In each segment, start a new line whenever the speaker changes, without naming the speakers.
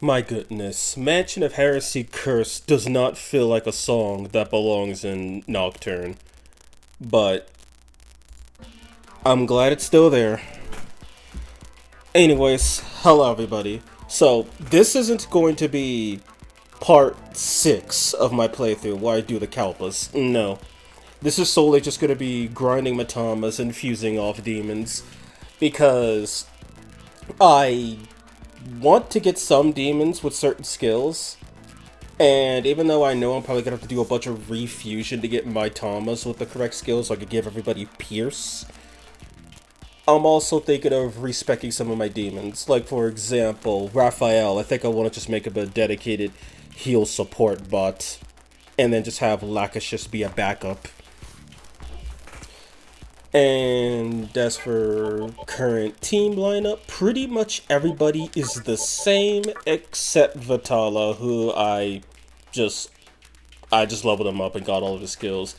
My goodness, Mansion of Heresy Curse does not feel like a song that belongs in Nocturne, but I'm glad it's still there. Anyways, hello everybody. So, this isn't going to be part 6 of my playthrough where I do the Kalpas. No. This is solely just going to be grinding Mitamas and fusing off demons, because I want to get some demons with certain skills, and even though I know I'm probably going to have to do a bunch of refusion to get Mitamas with the correct skills so I could give everybody Pierce, I'm also thinking of respecking some of my demons. Like, for example, Raphael. I think I want to just make him a dedicated heal support bot, and then just have Lacacious be a backup. And as for current team lineup, pretty much everybody is the same except Vitala, who I just leveled him up and got all of his skills.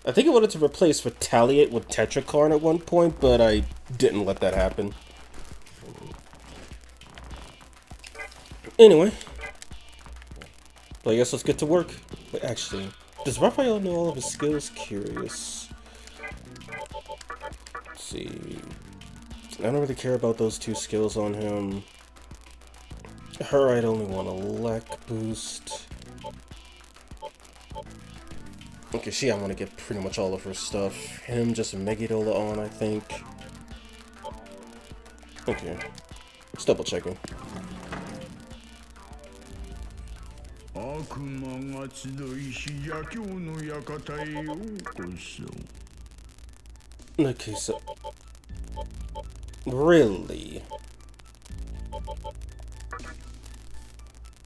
I think I wanted to replace Retaliate with Tetrakarn at one point, but I didn't let that happen. Anyway, I guess let's get to work. But actually, does Raphael know all of his skills? Curious. Let's see. I don't really care about those two skills on him. Her, I'd only want a Lek boost. Okay, she, I want to get pretty much all of her stuff. Him, just Megidola on, I think. Okay. Just double checking. Okay, so... Really?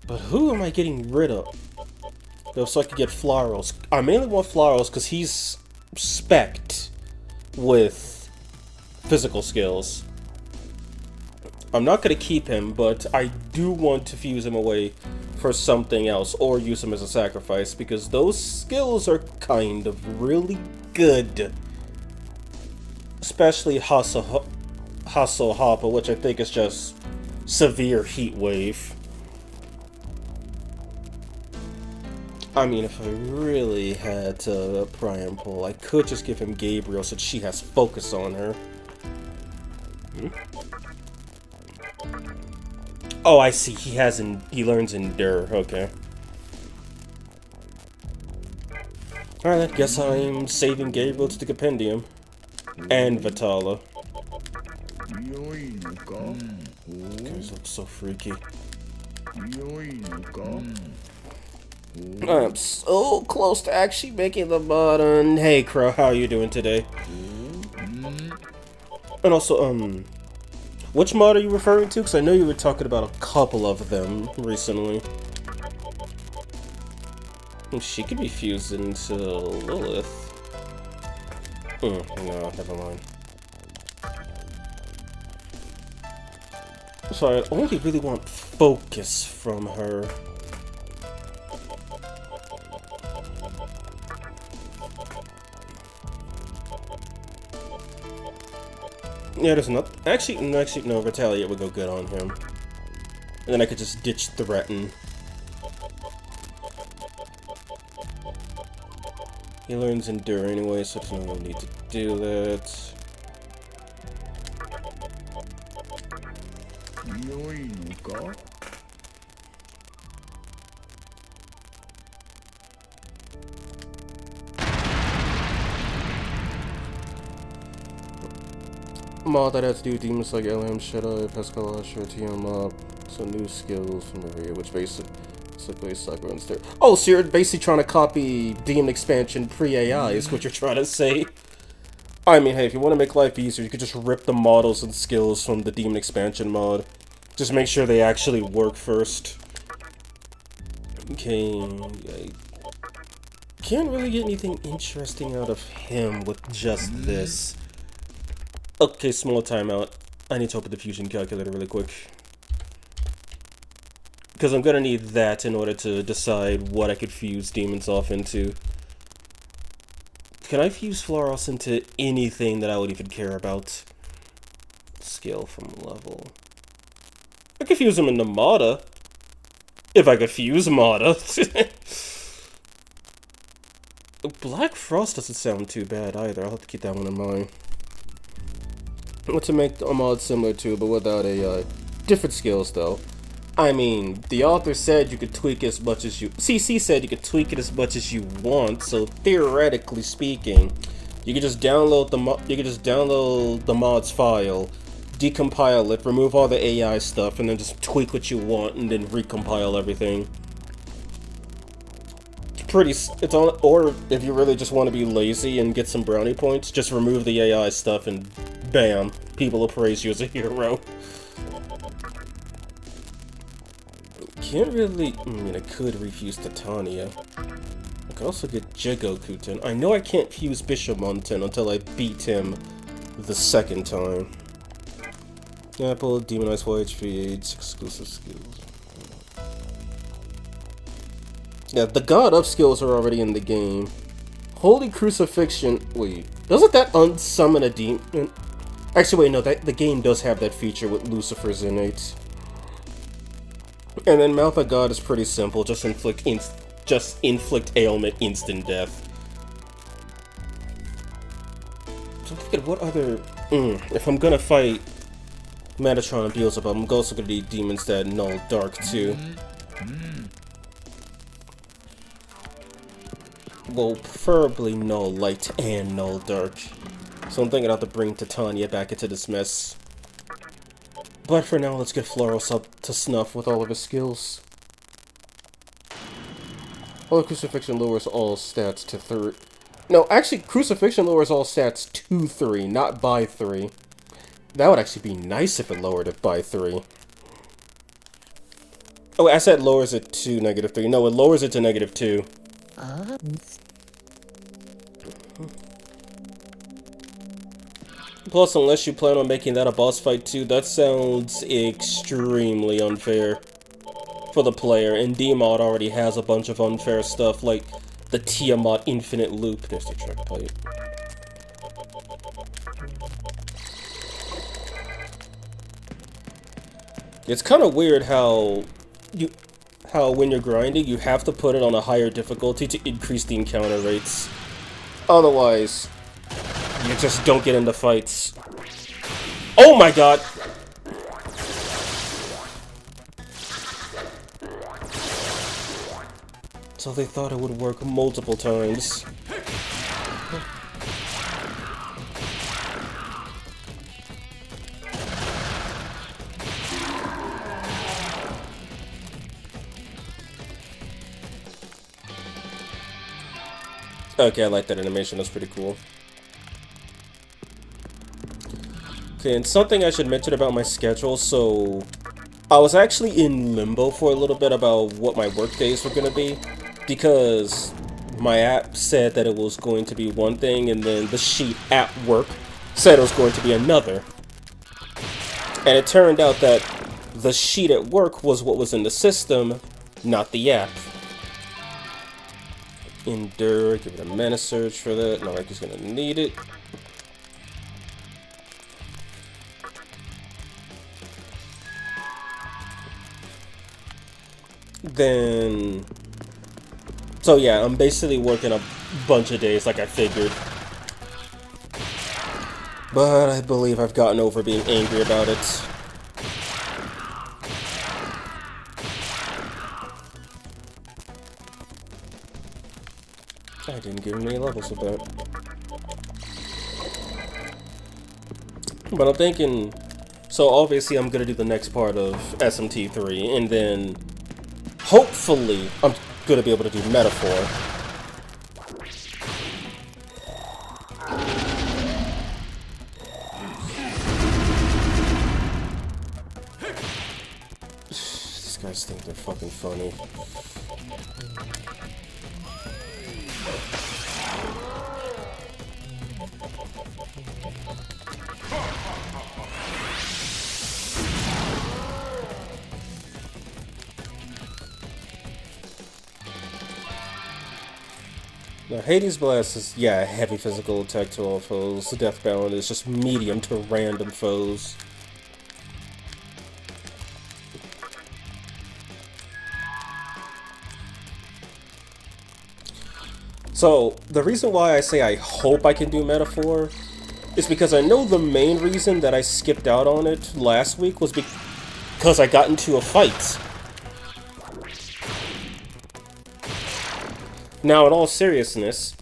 But who am I getting rid of? So I could get Flaros. I mainly want Flaros because he's spec'd with physical skills. I'm not going to keep him, but I do want to fuse him away for something else, or use him as a sacrifice, because those skills are kind of really good. Especially Hasso Hoppa, which I think is just severe heat wave. I mean, if I really had to pry and pull, I could just give him Gabriel since she has focus on her. Oh, I see. He learns Endure. Okay. Alright, I guess I'm saving Gabriel to the Compendium. And Vitala. Okay, this looks so freaky. I'm so close to actually making the button. Hey, Crow, how are you doing today? And also, which mod are you referring to? Because I know you were talking about a couple of them recently. She could be fused into Lilith. No, never mind. So I only really want focus from her. Yeah, there's not. Actually, no. Retaliate would go good on him, and then I could just ditch Threaten. He learns Endure anyway, so there's no need to do that. Mod that has to do demons like LM, Shadow, Pescalasher, TM up, some new skills from area, which basically suck runs there. Oh, so you're basically trying to copy Demon Expansion pre-AI is what you're trying to say. I mean, hey, if you want to make life easier, you could just rip the models and skills from the Demon Expansion mod. Just make sure they actually work first. Okay, I can't really get anything interesting out of him with just this. Okay, small timeout. I need to open the fusion calculator really quick. Because I'm going to need that in order to decide what I could fuse demons off into. Can I fuse Flaros into anything that I would even care about? Scale from level. I could fuse him into Mata. If I could fuse Mata. Black Frost doesn't sound too bad either. I'll have to keep that one in mind. What to make a mod similar to, but without a different skills though. I mean, the author said you could tweak as much as you. CC said you could tweak it as much as you want. So theoretically speaking, you could just download the mod's file, decompile it, remove all the AI stuff, and then just tweak what you want, and then recompile everything. It's on. Or if you really just want to be lazy and get some brownie points, just remove the AI stuff, and bam, people will praise you as a hero. Can't really. I mean, I could refuse Titania. I could also get Jigoku-ten. I know I can't fuse Bishamon-ten until I beat him the second time. Apple, Demonize Full HP, AIDS, exclusive skills. Yeah, the God Up skills are already in the game. Holy Crucifixion. Wait, doesn't that unsummon a demon? Actually, wait, no, the game does have that feature with Lucifer's innate. And then Mouth of God is pretty simple, just inflict ailment, instant death. So I'm thinking, what other... if I'm gonna fight Metatron and Beelzebub, I'm also gonna need demons that null dark too. Well, preferably null light and null dark. So I'm thinking I'll have to bring Titania back into this mess. But for now, let's get Floros up to snuff with all of his skills. Holy Crucifixion lowers all stats to 3. No, actually, Crucifixion lowers all stats to 3, not by 3. That would actually be nice if it lowered it by 3. Oh, I said lowers it to -3. No, it lowers it to -2. Plus, unless you plan on making that a boss fight too, that sounds extremely unfair for the player, and D-Mod already has a bunch of unfair stuff, like the Tiamat Infinite Loop. There's the track pipe. It's kind of weird how when you're grinding, you have to put it on a higher difficulty to increase the encounter rates. Otherwise, you just don't get into fights. Oh my god! So they thought it would work multiple times. Okay, I like that animation, that's pretty cool. Okay, and something I should mention about my schedule, so... I was actually in limbo for a little bit about what my work days were going to be, because my app said that it was going to be one thing, and then the sheet at work said it was going to be another. And it turned out that the sheet at work was what was in the system, not the app. Endure, give it a mana search for that. Not like he's gonna need it. Then... So yeah, I'm basically working a bunch of days like I figured. But I believe I've gotten over being angry about it. I didn't give him any levels with that. But I'm thinking... So obviously I'm gonna do the next part of SMT3, and then... Hopefully, I'm gonna be able to do Metaphor. These guys think they're fucking funny. Now, Hades Blast is, yeah, heavy physical attack to all foes. The Death Balance is just medium to random foes. So, the reason why I say I hope I can do Metaphor is because I know the main reason that I skipped out on it last week was because I got into a fight. Now, in all seriousness,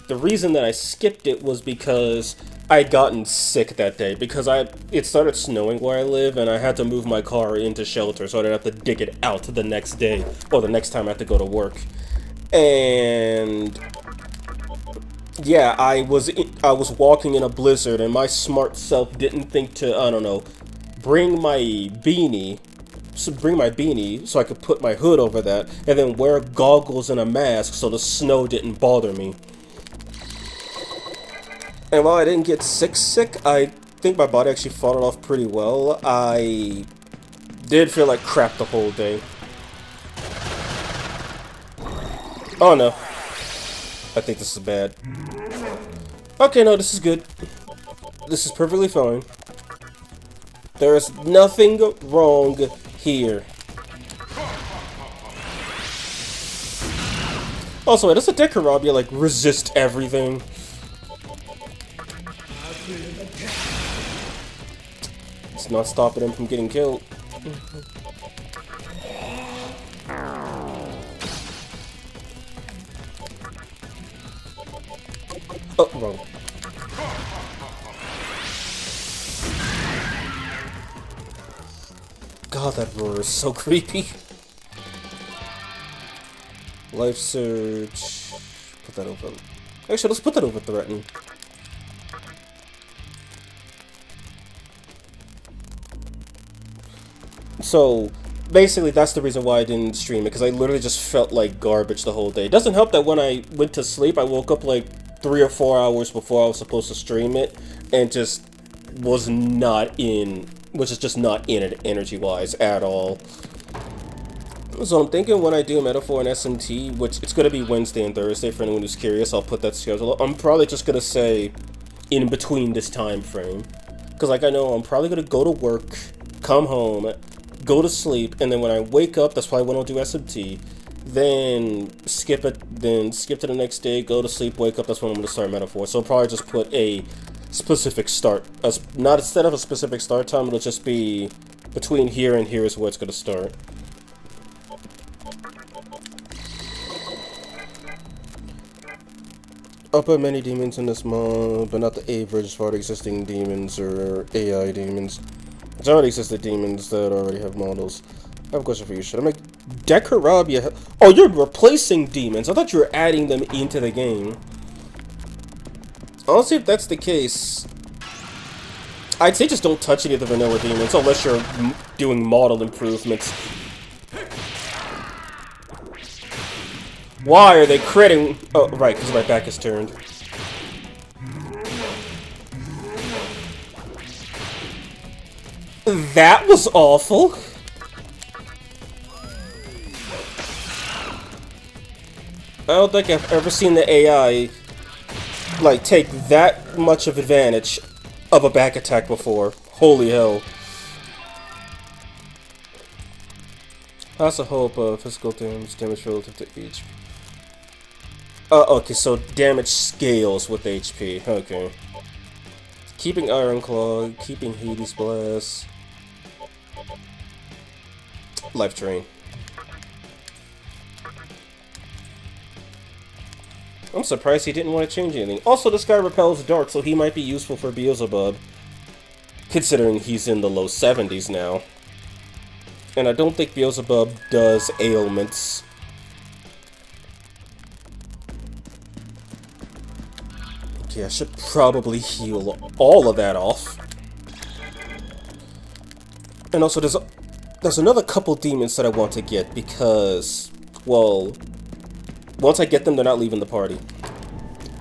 the reason that I skipped it was because I'd gotten sick that day, because it started snowing where I live, and I had to move my car into shelter, so I'd have to dig it out the next day, or the next time I had to go to work. And yeah, I was walking in a blizzard, and my smart self didn't think to, I don't know, bring my beanie so I could put my hood over that, and then wear goggles and a mask so the snow didn't bother me. And while I didn't get sick, I think my body actually fought it off pretty well. I did feel like crap the whole day. Oh no. I think this is bad. Okay, no, this is good. This is perfectly fine. There is nothing wrong here. Also, wait, does a Dekarabia, like, resist everything? It's not stopping him from getting killed. Oh, wrong. God, that roar is so creepy. Life Surge. Put that over. Actually, let's put that over Threaten. So, basically, that's the reason why I didn't stream it, because I literally just felt like garbage the whole day. It doesn't help that when I went to sleep, I woke up like 3 or 4 hours before I was supposed to stream it, and just was just not in it energy-wise at all. So I'm thinking when I do Metaphor and SMT, which it's going to be Wednesday and Thursday for anyone who's curious, I'll put that schedule up. I'm probably just going to say in between this time frame. Because like I know I'm probably going to go to work, come home, go to sleep, and then when I wake up, that's probably when I'll do SMT. Then skip it, then skip to the next day, go to sleep, wake up, that's when I'm going to start Metaphor. So I'll probably just put a specific start, not instead of a specific start time, it'll just be between here and here is where it's going to start. I'll put many demons in this mod, but not the average for the existing demons or AI demons. It's already existed demons that already have models. I have a question for you. Should I make Dekarabia? Oh, you're replacing demons. I thought you were adding them into the game. Honestly, if that's the case, I'd say just don't touch any of the vanilla demons unless you're doing model improvements. Why are they critting? Oh, right, because my back is turned. That was awful. I don't think I've ever seen the AI like take that much of advantage of a back attack before. Holy hell. That's a hope of physical damage relative to HP. Okay, so damage scales with HP. Okay. Keeping Iron Claw, keeping Hades Blast. Life Drain. I'm surprised he didn't want to change anything. Also, this guy repels dark, so he might be useful for Beelzebub. Considering he's in the low 70s now. And I don't think Beelzebub does ailments. Okay, I should probably heal all of that off. And also, there's another couple demons that I want to get because, well, once I get them, they're not leaving the party.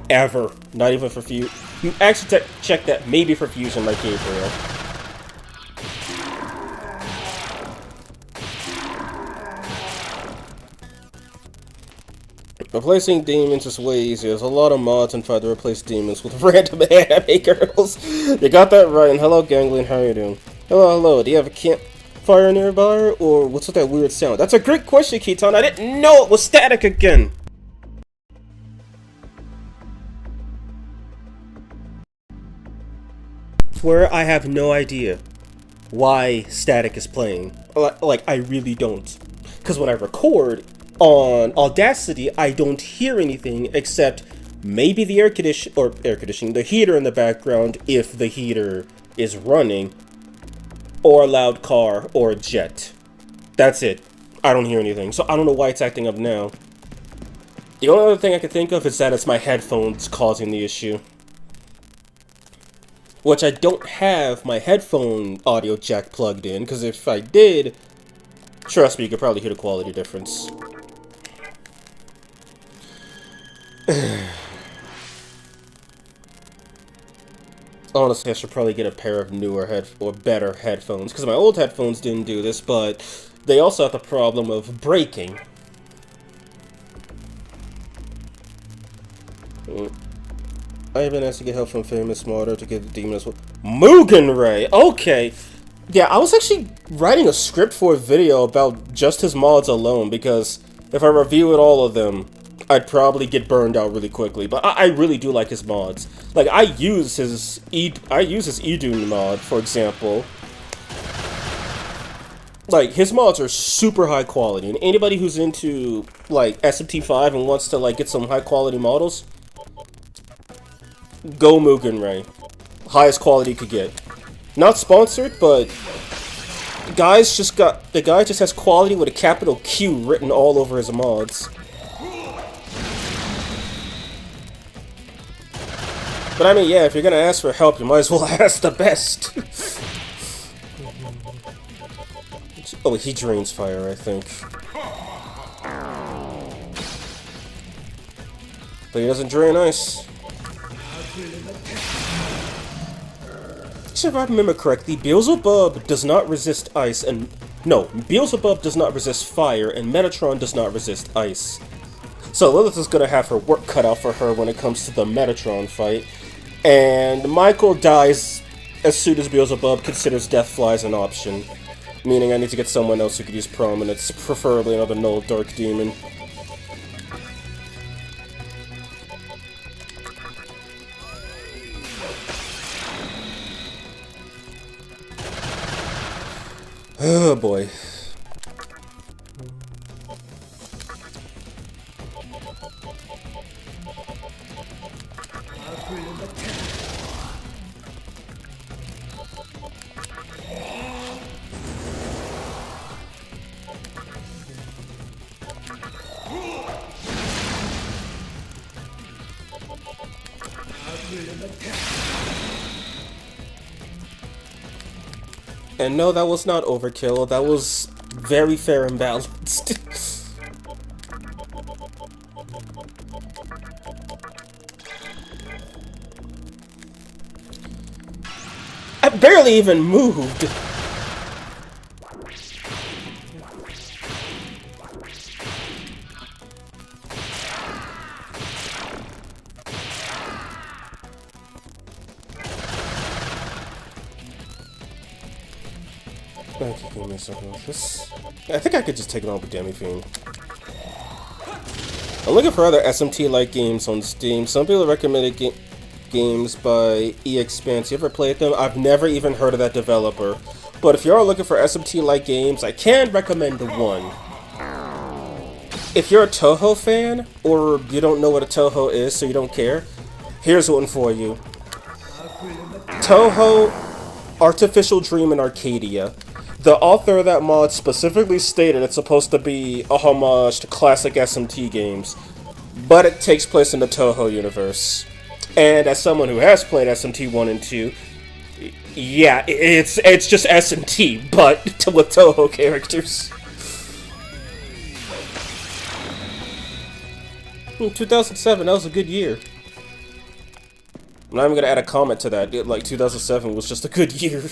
Ever. Not even for Fusion. You actually check that, maybe for Fusion like Gabriel. Replacing demons is way easier. There's a lot of mods and try to replace demons with random anime girls. You got that right, and hello Ganglion, how you doing? Hello, do you have a campfire nearby, or what's with that weird sound? That's a great question, Keaton. I didn't know it was static again! swear I have no idea why static is playing. Like, I really don't. Because when I record on Audacity, I don't hear anything except maybe the air conditioning, the heater in the background if the heater is running, or a loud car or a jet. That's it. I don't hear anything. So I don't know why it's acting up now. The only other thing I can think of is that it's my headphones causing the issue. Which I don't have my headphone audio jack plugged in, because if I did, trust me, you could probably hear the quality difference. Honestly, I should probably get a pair of newer better headphones, because my old headphones didn't do this, but they also have the problem of breaking. I've been asked to get help from famous modder to get the demon as well. Mugen Ray! Okay! Yeah, I was actually writing a script for a video about just his mods alone, because if I reviewed all of them, I'd probably get burned out really quickly. But I really do like his mods. Like, I use his Idun mod, for example. Like, his mods are super high quality, and anybody who's into, like, SMT5 and wants to, like, get some high quality models, go Mugen Ray. Highest quality you could get. Not sponsored, but the guy just has quality with a capital Q written all over his mods. But I mean, yeah, if you're gonna ask for help, you might as well ask the best. Oh, he drains fire, I think. But he doesn't drain ice. If I remember correctly, Beelzebub does not resist ice, and... No, Beelzebub does not resist fire, and Metatron does not resist ice. So Lilith is gonna have her work cut out for her when it comes to the Metatron fight. And Michael dies as soon as Beelzebub considers Deathfly as an option. Meaning I need to get someone else who could use Prominence, preferably another Null Dark Demon. Oh boy. And no, that was not overkill. That was very fair and balanced. I barely even moved. Okay, give me a second with this. I think I could just take it on with Demi-Fiend. I'm looking for other SMT-like games on Steam. Some people recommended games by E-Expanse. You ever played them? I've never even heard of that developer. But if you are looking for SMT-like games, I can recommend one. If you're a Toho fan, or you don't know what a Toho is, so you don't care, here's one for you. Toho Artificial Dream in Arcadia. The author of that mod specifically stated it's supposed to be a homage to classic SMT games, but it takes place in the Toho universe. And as someone who has played SMT 1 and 2, yeah, it's just SMT, but with Toho characters. 2007, that was a good year. I'm not even gonna add a comment to that. Like, 2007 was just a good year.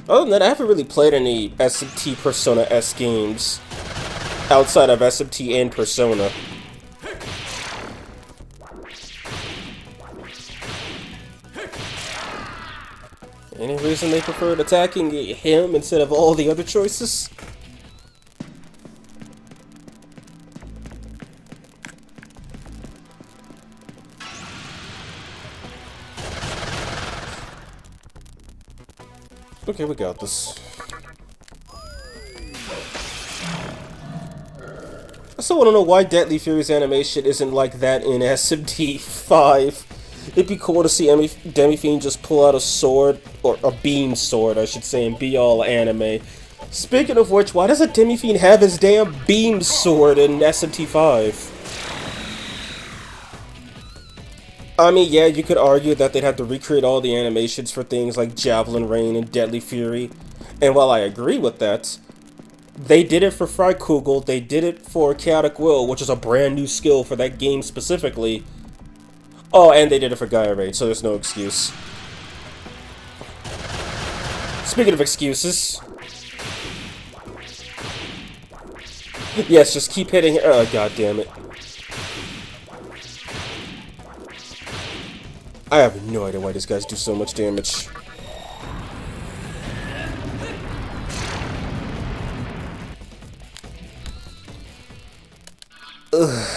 Other than that, I haven't really played any SMT Persona S games outside of SMT and Persona. Any reason they preferred attacking him instead of all the other choices? Okay, we got this. I still want to know why Deadly Fury's animation isn't like that in SMT 5. It'd be cool to see Demi-Fiend just pull out a sword, or a beam sword, I should say, and be all anime. Speaking of which, why doesn't Demi-Fiend have his damn beam sword in SMT 5? I mean, yeah, you could argue that they'd have to recreate all the animations for things like Javelin Rain and Deadly Fury. And while I agree with that, they did it for Freikugel, they did it for Chaotic Will, which is a brand new skill for that game specifically. Oh, and they did it for Gaia Raid, so there's no excuse. Speaking of excuses... Yes, just keep hitting... Oh, god damn it. I have no idea why these guys do so much damage. Ugh.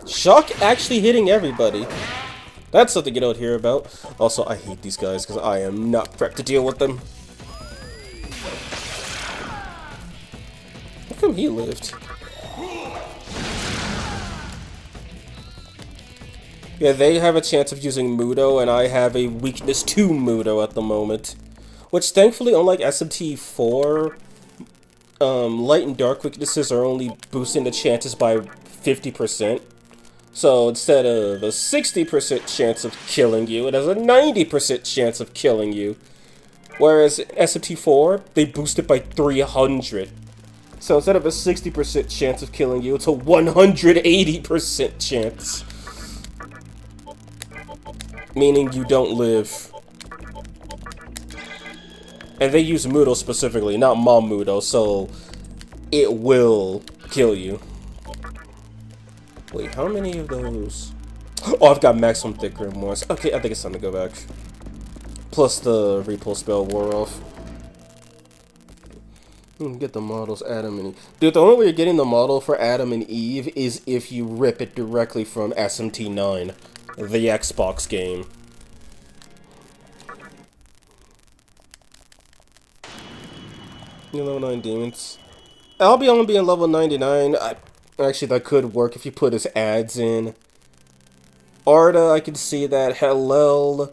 Shock actually hitting everybody. That's something you don't hear about. Also, I hate these guys because I am not prepped to deal with them. How come he lived? Yeah, they have a chance of using Mudo, and I have a weakness to Mudo at the moment. Which, thankfully, unlike SMT4, light and dark weaknesses are only boosting the chances by 50%. So instead of a 60% chance of killing you, it has a 90% chance of killing you. Whereas SMT4, they boost it by 300. So instead of a 60% chance of killing you, it's a 180% chance. Meaning you don't live. And they use Mudo specifically, not Mom Mudo, so it will kill you. Wait, how many of those? Oh, I've got maximum thick grimoires. Okay, I think it's time to go back. Plus the repulse spell wore off. Get the models, Adam and Eve. Dude, the only way you're getting the model for Adam and Eve is if you rip it directly from SMT9, the Xbox game. Level 9 demons. I'll be only being level 99. Actually, that could work if you put his ads in. Arda, I can see that. Hellel.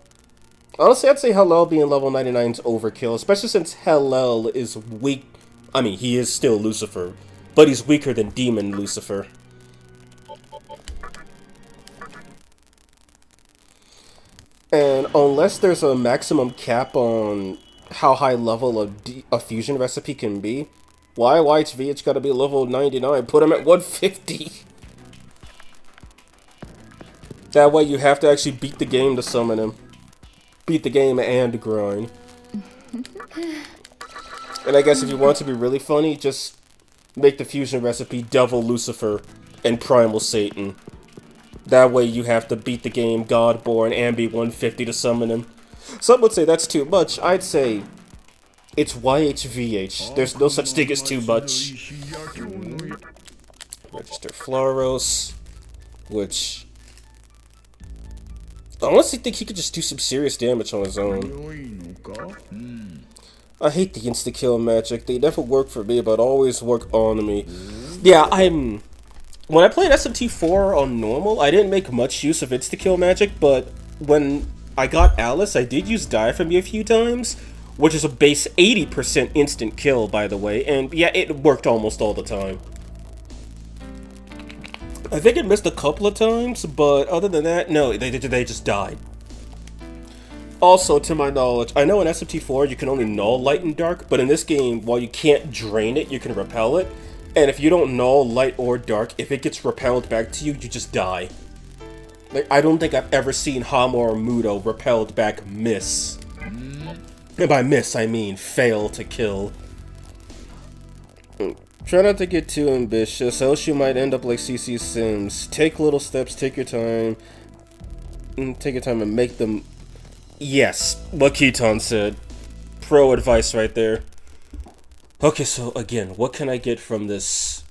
Honestly, I'd say Hellel being level 99 is overkill, especially since Hellel is weak. I mean, he is still Lucifer, but he's weaker than Demon Lucifer. And unless there's a maximum cap on how high level a fusion recipe can be, why YHVH gotta be level 99? Put him at 150. That way you have to actually beat the game to summon him. Beat the game and grind. And I guess if you want to be really funny, just make the fusion recipe Devil Lucifer and Primal Satan. That way you have to beat the game Godborn and be 150 to summon him. Some would say that's too much. I'd say it's YHVH. There's no such thing as too much. Register Floros, which I honestly think he could just do some serious damage on his own. I hate the insta-kill magic. They never work for me, but always work on me. Yeah, when I played SMT4 on normal, I didn't make much use of insta-kill magic, but when I got Alice, I did use Diaphragm a few times, which is a base 80% instant kill, by the way, and yeah, it worked almost all the time. I think it missed a couple of times, but other than that, no, they just died. Also, to my knowledge, I know in SMT4 you can only null light and dark, but in this game, while you can't drain it, you can repel it. And if you don't null light or dark, if it gets repelled back to you, you just die. Like, I don't think I've ever seen Hama or Mudo repelled back miss. And by miss, I mean fail to kill. Try not to get too ambitious, else you might end up like CC Sims. Take little steps, take your time. Take your time and make them... Yes, what Keaton said. Pro advice right there. Okay, so again, what can I get from this?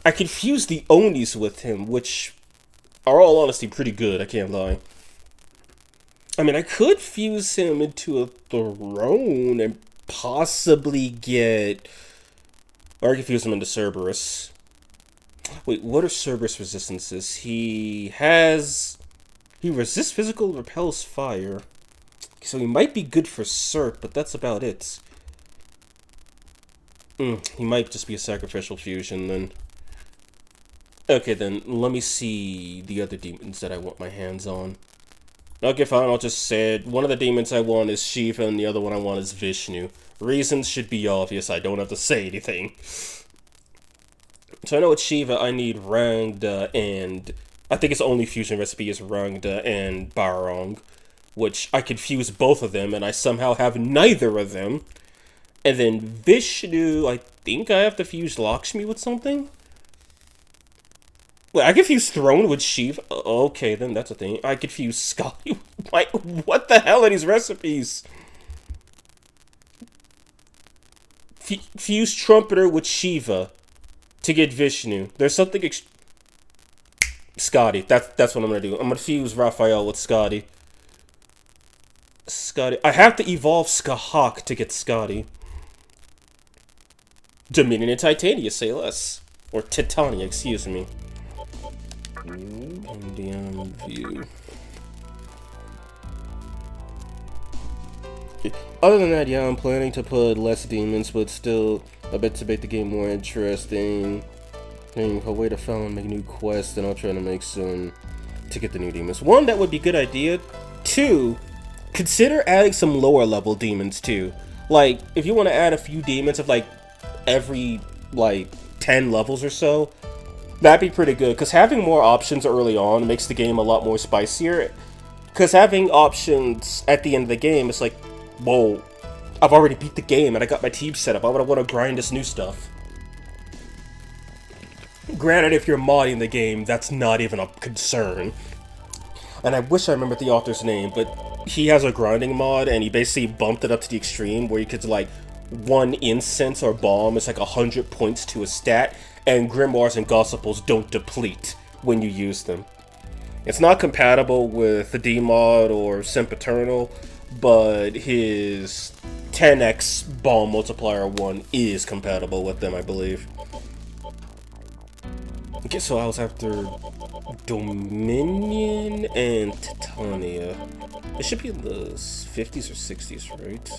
I could fuse the Onis with him, which are all honesty pretty good, I can't lie. I mean, I could fuse him into a throne and possibly get... Or I could fuse him into Cerberus. Wait, what are Cerberus resistances? He resists physical, repels fire. So he might be good for Serp, but that's about it. He might just be a sacrificial fusion, then. Okay, then, let me see the other demons that I want my hands on. Okay, fine, I'll just say it. One of the demons I want is Shiva, and the other one I want is Vishnu. Reasons should be obvious, I don't have to say anything. So I know with Shiva, I need Rangda and... I think its only fusion recipe is Rangda and Barong, which I could fuse both of them, and I somehow have neither of them. And then Vishnu, I think I have to fuse Lakshmi with something? Wait, I could fuse Throne with Shiva? Okay, then that's a thing. I could fuse Scotty. What the hell are these recipes? Fuse Trumpeter with Shiva to get Vishnu. There's something... Scotty. That's what I'm gonna do. I'm gonna fuse Raphael with Scotty. I have to evolve Skahak to get Scotty. Dominion and Titania, say less. Or Titania, excuse me. Indian view. Other than that, yeah, I'm planning to put less demons, but still a bit to make the game more interesting. A way to find make new quests, and I'll try to make some to get the new demons. One, that would be a good idea. Two, consider adding some lower level demons too. Like, if you want to add a few demons of like every like 10 levels or so, that'd be pretty good, because having more options early on makes the game a lot more spicier. Because having options at the end of the game, it's like, whoa, I've already beat the game and I got my team set up. Why would I want to grind this new stuff? Granted, if you're modding the game, that's not even a concern. And I wish I remembered the author's name, but he has a grinding mod, and he basically bumped it up to the extreme, where you could, like, one incense or bomb is like 100 points to a stat, and grimoires and gospels don't deplete when you use them. It's not compatible with the D mod or Sempiternal, but his 10x bomb multiplier one is compatible with them, I believe. Okay, so I was after Dominion and Titania. It should be in the 50s or 60s, right?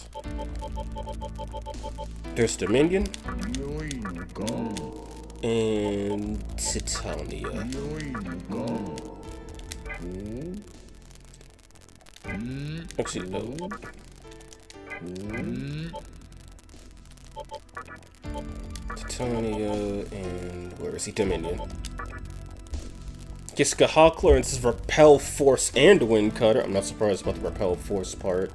There's Dominion and Titania. Actually, no. Titania and where is he? Dominion. Skahak learns his Repel Force and Wind Cutter. I'm not surprised about the Repel Force part.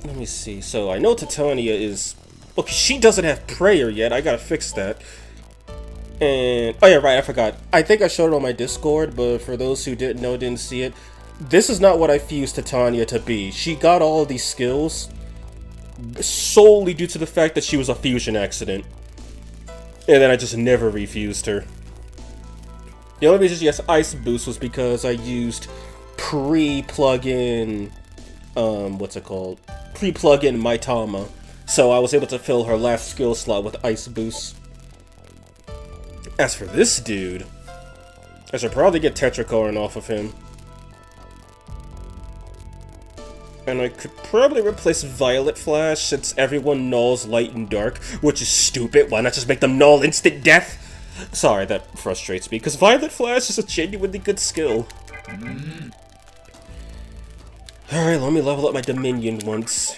Let me see. So I know Titania is... Okay, she doesn't have Prayer yet. I gotta fix that. And... Oh yeah, right, I forgot. I think I showed it on my Discord, but for those who didn't know, didn't see it, this is not what I fused Titania to be. She got all of these skills solely due to the fact that she was a fusion accident. And then I just never refused her. The only reason she has Ice Boost was because I used pre-plugin, what's it called? Pre-plugin Mitamas. So I was able to fill her last skill slot with Ice Boost. As for this dude, I should probably get Tetracorn off of him. And I could probably replace Violet Flash, since everyone nulls Light and Dark, which is stupid. Why not just make them null instant death? Sorry, that frustrates me, because Violet Flash is a genuinely good skill. Alright, let me level up my Dominion once.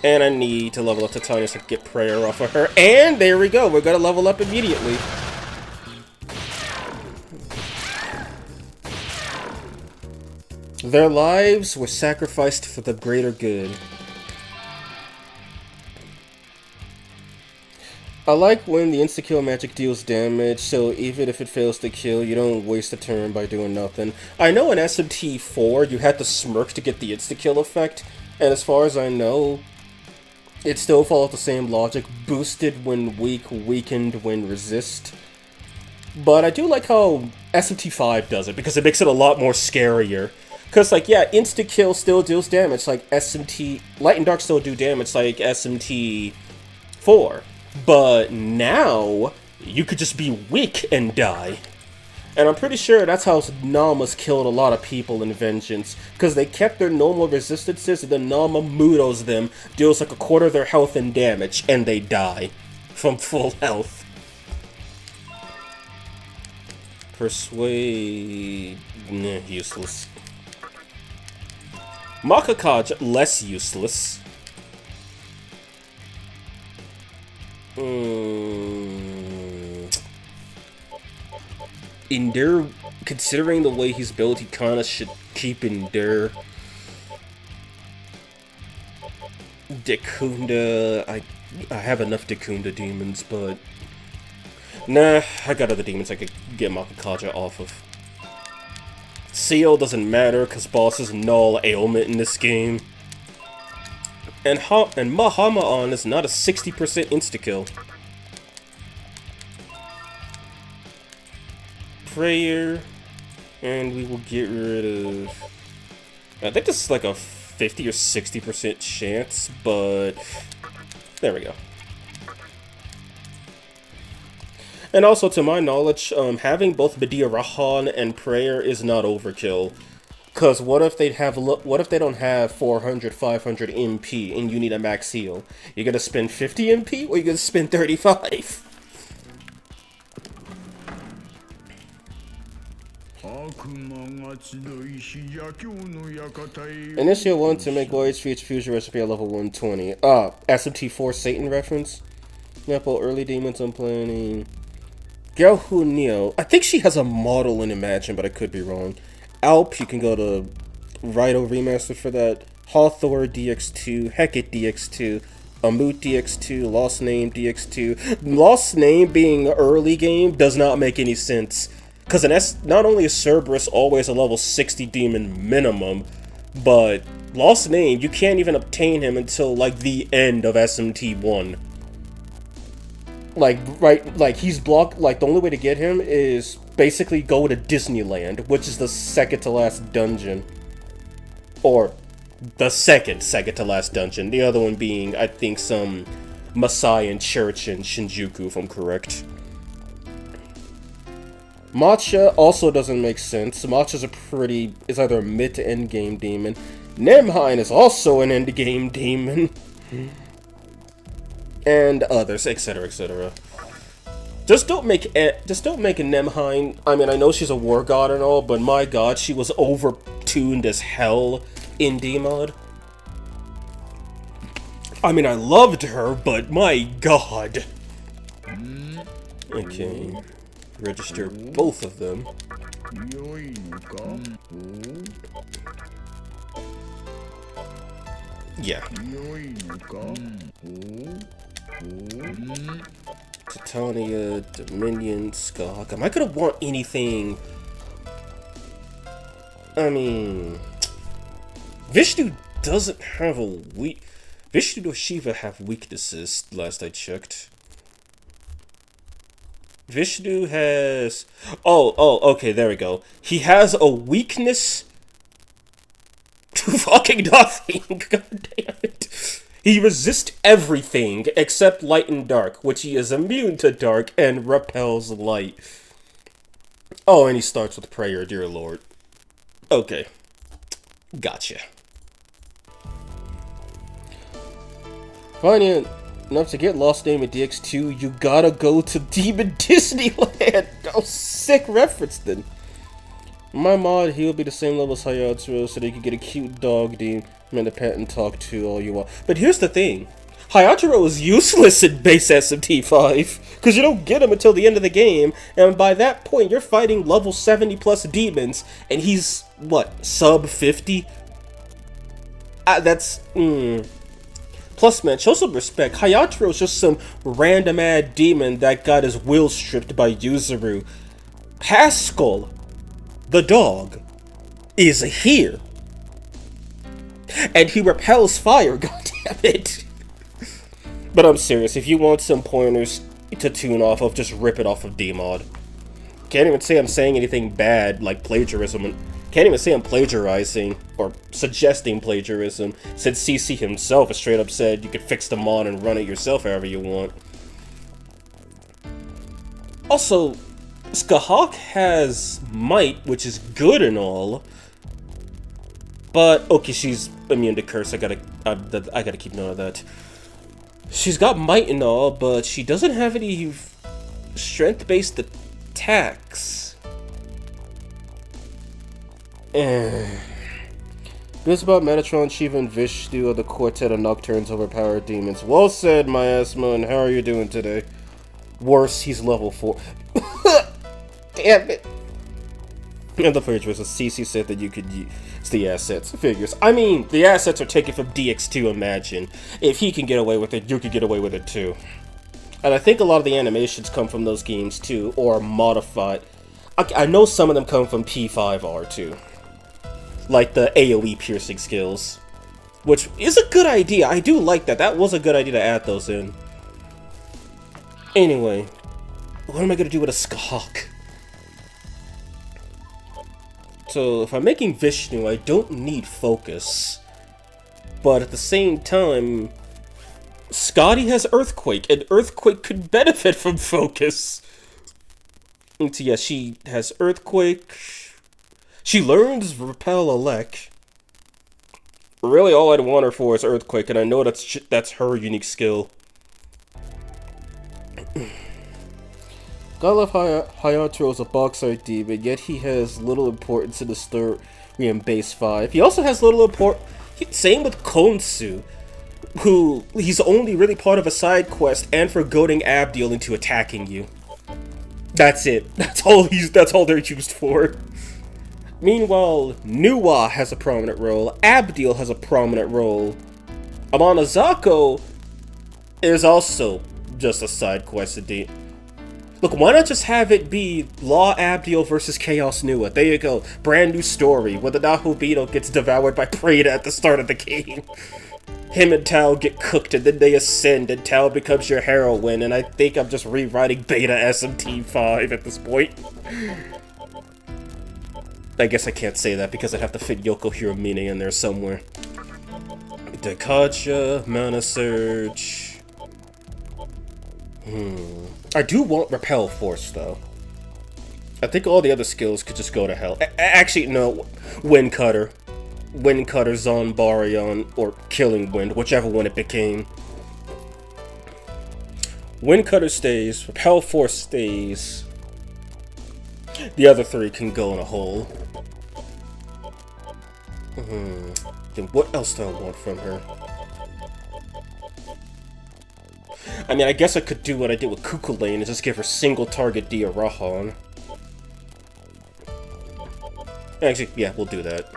And I need to level up Titania so I can get Prayer off of her. And there we go, we're gonna level up immediately. Their lives were sacrificed for the greater good. I like when the insta-kill magic deals damage, so even if it fails to kill, you don't waste a turn by doing nothing. I know in SMT4 you had to smirk to get the insta-kill effect, And as far as I know, it still follows the same logic. Boosted when weak, weakened when resist. But I do like how SMT5 does it, because it makes it a lot more scarier. Because, like, yeah, insta-kill still deals damage, like SMT... Light and Dark still do damage, like SMT4. But now, you could just be weak and die. And I'm pretty sure that's how Namas killed a lot of people in Vengeance. Because they kept their normal resistances, and then Nama Mudos them, deals like a quarter of their health and damage, and they die from full health. Persuade... Nah, useless. Makakaj, less useless. Endure, considering the way he's built, he kinda should keep Endure. Dekunda, I have enough Dekunda demons, but... Nah, I got other demons I could get Makakaja off of. Seal doesn't matter, because boss is null ailment in this game. And Mahama-on is not a 60% insta-kill. Prayer, and we will get rid of... I think this is like a 50 or 60% chance, but... There we go. And also, to my knowledge, having both Medea Rahan and Prayer is not overkill. Cause what if they don't have 400, 500 MP and you need a max heal? You're gonna spend 50 MP or you're gonna spend 35? Initial 1 to make Glorious Fusion recipe at level 120. SMT4 Satan reference. Example, early demons I'm planning. Gyalhu Neo. I think she has a model in Imagine, but I could be wrong. Alp, you can go to Rito Remaster for that. Hathor DX2, Hecate DX2, Amut DX2, Lost Name DX2. Lost Name being early game does not make any sense. Because not only is Cerberus always a level 60 demon minimum, but Lost Name, you can't even obtain him until, like, the end of SMT1. Like, he's blocked, like, the only way to get him is basically go to Disneyland, which is the second to last dungeon. Or, the second to last dungeon. The other one being, I think, some Masayan church in Shinjuku, if I'm correct. Matcha also doesn't make sense. Matcha's is either a mid to end game demon. Nemheim is also an end game demon. And others, etc., etc. Just don't make a Nemheim. I mean, I know she's a war god and all, but my god, she was over-tuned as hell in D-Mod. I mean, I loved her, but my god. Okay. Register both of them. Yeah. Titania, Dominion, Skahakam. I could have want anything. I mean, Vishnu doesn't have a weak. Vishnu or Shiva have weaknesses, last I checked. Vishnu has... okay, there we go. He has a weakness to fucking nothing. God damn it. He resists everything except light and dark, which he is immune to dark and repels light. Oh, and he starts with prayer, dear Lord. Okay. Gotcha. Fine, enough to get Lost Name at DX2, you gotta go to Demon Disneyland! Oh, sick reference then. My mod, he'll be the same level as Hayatsuo, so they can get a cute dog demon to pet and talk to all you want. But here's the thing. Hayataro is useless in base SMT5, because you don't get him until the end of the game, and by that point you're fighting level 70 plus demons, and he's, what, sub 50? Plus, man, show some respect. Hayataro's just some random-ass demon that got his will stripped by Yuzuru. Pascal, the dog, is here. And he repels fire, goddammit. But I'm serious, if you want some pointers to tune off of, just rip it off of Dmod. Can't even say I'm saying anything bad, like plagiarism. Can't even say I'm plagiarizing, or suggesting plagiarism, since CC himself has straight up said you could fix the mod and run it yourself however you want. Also, Skahawk has might, which is good and all, but okay, she's immune to curse. I gotta keep note of that. She's got might and all, but she doesn't have any strength-based attacks. This about Metatron, Shiva, and Vishnu of the Quartet of Nocturne's overpowered demons. Well said, Miasma, and how are you doing today? Worse, he's level 4. Damn it. And the plagiarist, CC said that you could use the assets. Figures. I mean, the assets are taken from DX2, imagine. If he can get away with it, you could get away with it too. And I think a lot of the animations come from those games too, or modified. I know some of them come from P5R too. Like the AoE piercing skills. Which is a good idea. I do like that. That was a good idea to add those in. Anyway, what am I going to do with a Skahawk? So, if I'm making Vishnu, I don't need focus. But at the same time, Scotty has Earthquake, and Earthquake could benefit from focus. And so, yeah, she has Earthquake. She learns Repel Elec. Really, all I'd want her for is Earthquake, and I know that's her unique skill. God love Hayato is a Boxite demon, yet he has little importance in the story in base 5. He also has little importance. Same with Konsu, who he's only really part of a side quest and for goading Abdiel into attacking you. That's it. That's all they're used for. Meanwhile, Nuwa has a prominent role. Abdiel has a prominent role. Amanazako is also just a side quest indeed. Look, why not just have it be Law Abdiel versus Chaos Nuwa? There you go. Brand new story, where the Nahobito gets devoured by Prada at the start of the game. Him and Tao get cooked, and then they ascend, and Tao becomes your heroine, and I think I'm just rewriting Beta SMT5 at this point. I guess I can't say that, because I'd have to fit Yoko Hiromine in there somewhere. Dekacha, Mana Surge... I do want Repel Force, though. I think all the other skills could just go to hell. Actually, no. Wind Cutter. Wind Cutter, Zonbarion, or Killing Wind, whichever one it became. Wind Cutter stays. Repel Force stays. The other three can go in a hole. Then what else do I want from her? I mean, I guess I could do what I did with Kukulane and just give her single target Diarahan. Actually, yeah, we'll do that.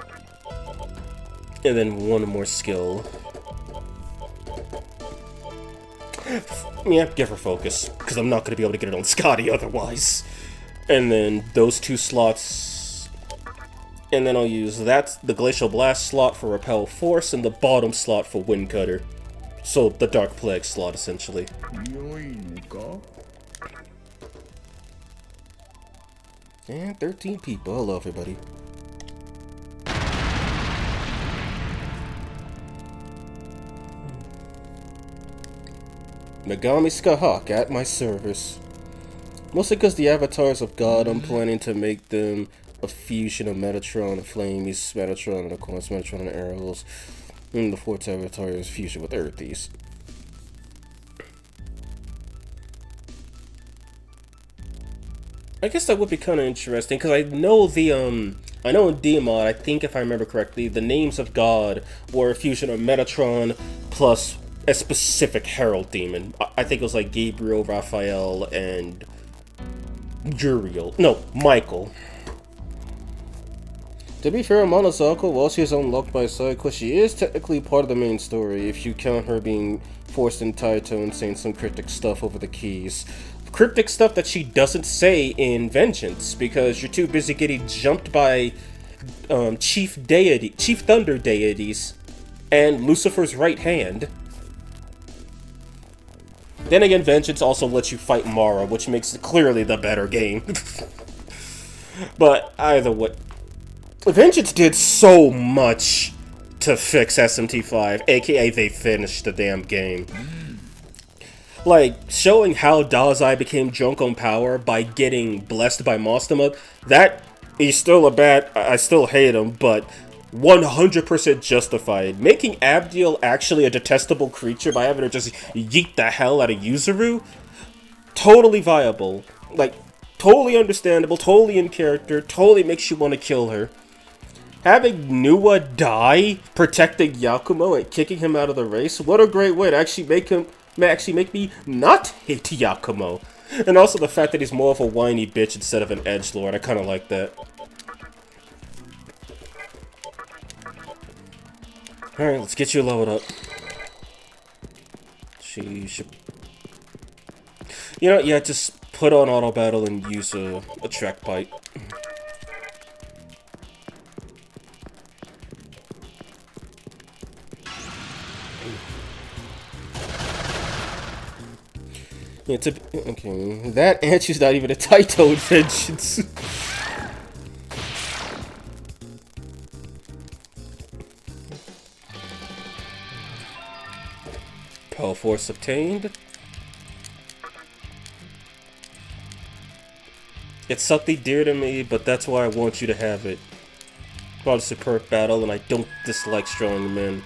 And then one more skill. Yeah, give her focus, because I'm not going to be able to get it on Scotty otherwise. And then those two slots. And then I'll use the Glacial Blast slot for Repel Force and the bottom slot for Wind Cutter. So, the Dark Plague slot, essentially. And 13 people. Hello, everybody. Megami Skahawk at my service. Mostly because the avatars of God, I'm planning to make them a fusion of Metatron and Flamies, Metatron and of course Metatron and Arrows. And the fourth avatar is fusion with Earthies. I guess that would be kind of interesting, because I know I know in D-Mod, I think if I remember correctly, the names of God were a fusion of Metatron plus a specific Herald demon. I think it was like Gabriel, Raphael, and Uriel. No, Michael. To be fair, Monozako, while she is unlocked by a side quest, she is technically part of the main story, if you count her being forced in Taito and saying some cryptic stuff over the keys. Cryptic stuff that she doesn't say in Vengeance, because you're too busy getting jumped by Chief Thunder deities and Lucifer's right hand. Then again, Vengeance also lets you fight Mara, which makes it clearly the better game. But either way, Vengeance did so much to fix SMT5, aka they finished the damn game. Like, showing how Dazai became drunk on power by getting blessed by Mostama, that, he's still a bad, I still hate him, but 100% justified. Making Abdiel actually a detestable creature by having her just yeet the hell out of Yuzuru, totally viable. Like, totally understandable, totally in character, totally makes you want to kill her. Having Nuwa die protecting Yakumo and kicking him out of the race, what a great way to actually make me not hate Yakumo. And also the fact that he's more of a whiny bitch instead of an edgelord, I kind of like that. Alright, let's get you leveled up. She should... You know, yeah, just put on auto battle and use a track bite. Yeah, okay, that answer's not even a Taito Vengeance. Power Force obtained. It's something dear to me, but that's why I want you to have it. Brought a superb battle, and I don't dislike strong men.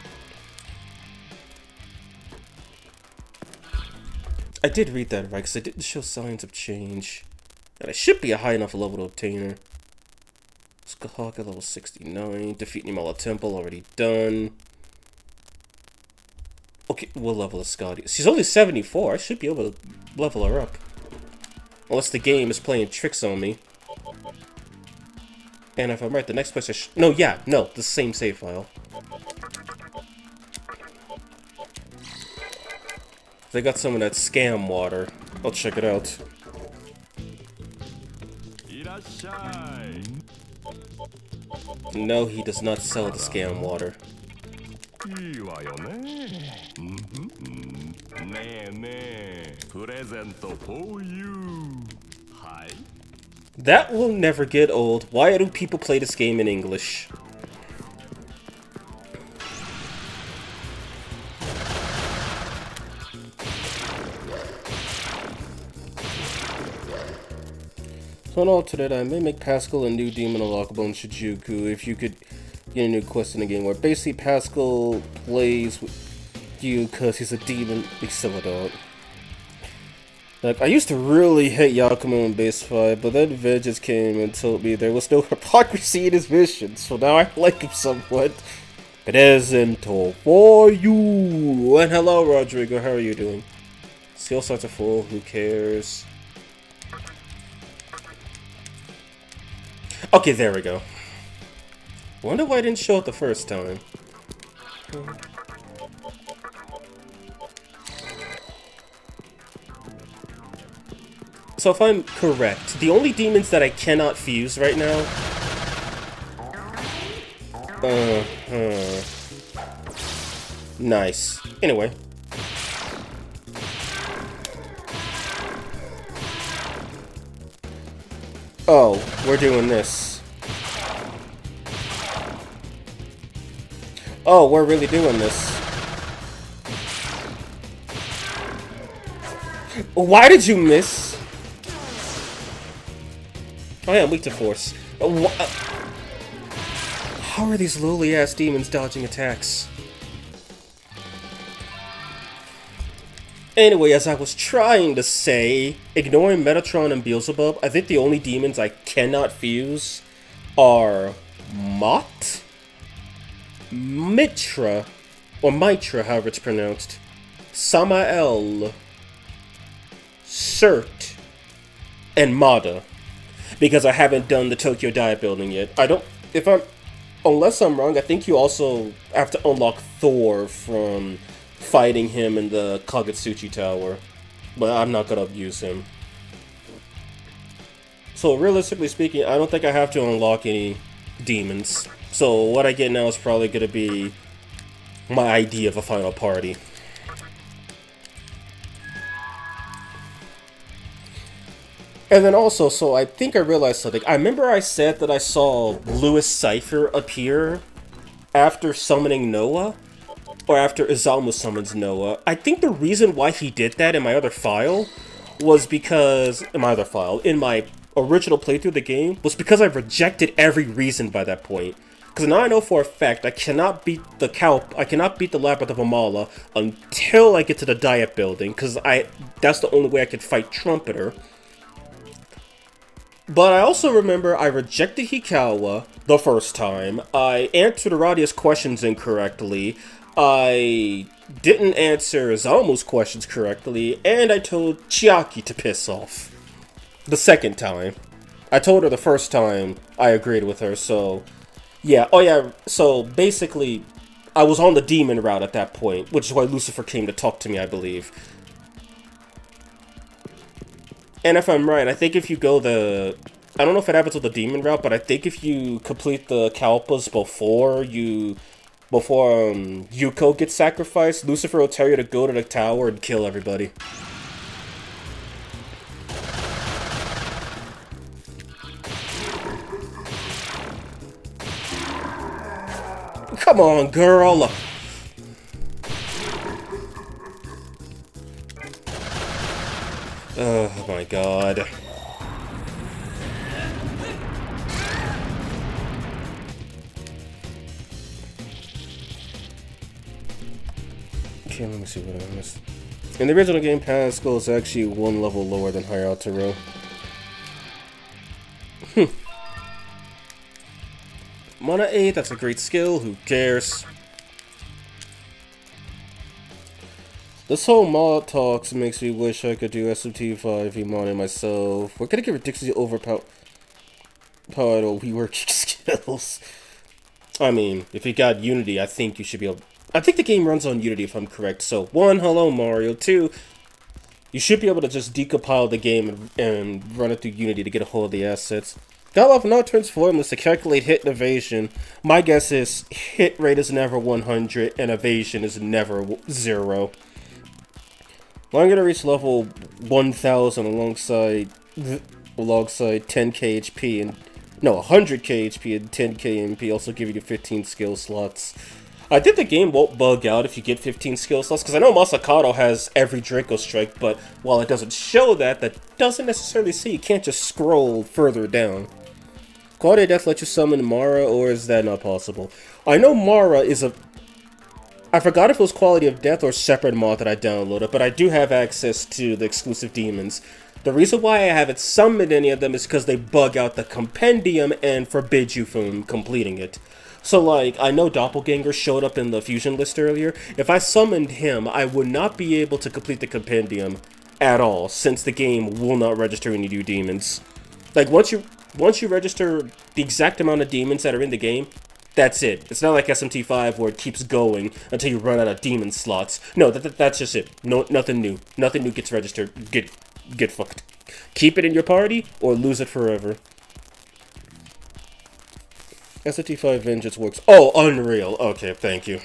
I did read that right, because it didn't show signs of change. And I should be a high enough level to obtain her. Skullhawk at level 69. Defeat Nimala Temple, already done. Okay, we'll level a Scotty. She's only 74. I should be able to level her up. Unless the game is playing tricks on me. And if I'm right, the next place I no, the same save file. They got some of that scam water. I'll check it out. No, he does not sell the scam water. That will never get old. Why do people play this game in English? So on alternate, I may make Pascal a new demon unlockable in Shijuku if you could get a new quest in the game where basically Pascal plays with you because he's a demon. Exceladon. Like, I used to really hate Yakumo in base 5, but then Vengeance came and told me there was no hypocrisy in his mission, so now I like him somewhat. Presento for you! And hello, Rodrigo, how are you doing? Skill slots are full, who cares? Okay, there we go. Wonder why I didn't show it the first time. So if I'm correct, the only demons that I cannot fuse right now... Nice. Anyway. Oh, we're doing this. Oh, we're really doing this. Why did you miss? Oh yeah, I'm weak to force. How are these lowly ass demons dodging attacks? Anyway, as I was trying to say, ignoring Metatron and Beelzebub, I think the only demons I cannot fuse are Mott, Mitra, or Mitra, however it's pronounced, Samael, Cert, and Mada. Because I haven't done the Tokyo Diet building yet. Unless I'm wrong, I think you also have to unlock Thor from fighting him in the Kagetsuchi Tower. But I'm not gonna use him. So realistically speaking, I don't think I have to unlock any demons. So what I get now is probably gonna be my idea of a final party. And then also, so I think I realized something. I remember I said that I saw Lewis Cypher appear after summoning Noah, or after Izamu summons Noah. I think the reason why he did that in my other file was because, in my original playthrough of the game, was because I rejected every reason by that point. Because now I know for a fact I cannot beat the Labyrinth of Amala until I get to the Diet Building, because that's the only way I could fight Trumpeter. But I also remember I rejected Hikawa the first time, I answered Aradia's questions incorrectly, I didn't answer Izamu's questions correctly, and I told Chiaki to piss off. The second time. I told her the first time I agreed with her, so... Yeah, oh yeah, so basically, I was on the demon route at that point, which is why Lucifer came to talk to me, I believe. And if I'm right, I think if you go I don't know if it happens with the demon route, but I think if you complete the Kalpas before Yuko gets sacrificed, Lucifer will tell you to go to the tower and kill everybody. Come on, girl! Oh my god. Okay, let me see what I missed. In the original game, Pascal is actually one level lower than Hayataro. Mana 8, that's a great skill, who cares? This whole mod talks makes me wish I could do SMT5 Imani myself. We're gonna get ridiculously overpowered reworking skills. I mean, if you got Unity, I think you should be able... I think the game runs on Unity if I'm correct. So, 1, hello Mario. 2, you should be able to just decompile the game and run it through Unity to get a hold of the assets. Godlove now turns formless to calculate hit and evasion. My guess is hit rate is never 100 and evasion is never 0. Well, I'm gonna reach level 1000 alongside 10k HP and 100k HP and 10k MP, also giving you 15 skill slots. I think the game won't bug out if you get 15 skill slots, because I know Masakado has every Draco Strike, but while it doesn't show that, that doesn't necessarily say you can't just scroll further down. Quality of Death lets you summon Mara, or is that not possible? I know Mara is a... I forgot if it was Quality of Death or separate mod that I downloaded, but I do have access to the exclusive demons. The reason why I haven't summoned any of them is because they bug out the compendium and forbid you from completing it. So, like, I know Doppelganger showed up in the fusion list earlier. If I summoned him, I would not be able to complete the compendium at all, since the game will not register any new demons. Like, once you register the exact amount of demons that are in the game, that's it. It's not like SMT5 where it keeps going until you run out of demon slots. No, that's just it. No, nothing new. Nothing new gets registered. Get fucked. Keep it in your party or lose it forever. SMT5 Vengeance works. Oh, unreal. Okay, thank you.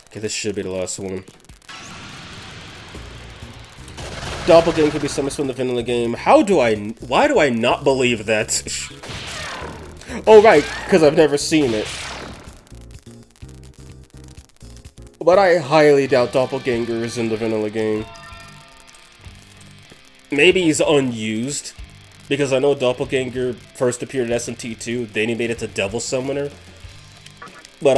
Okay, this should be the last one. Doppelganger could be summoned from the vanilla game. Why do I not believe that? Oh, right, because I've never seen it. But I highly doubt Doppelganger is in the vanilla game. Maybe he's unused, because I know Doppelganger first appeared in SMT2, then he made it to Devil Summoner. But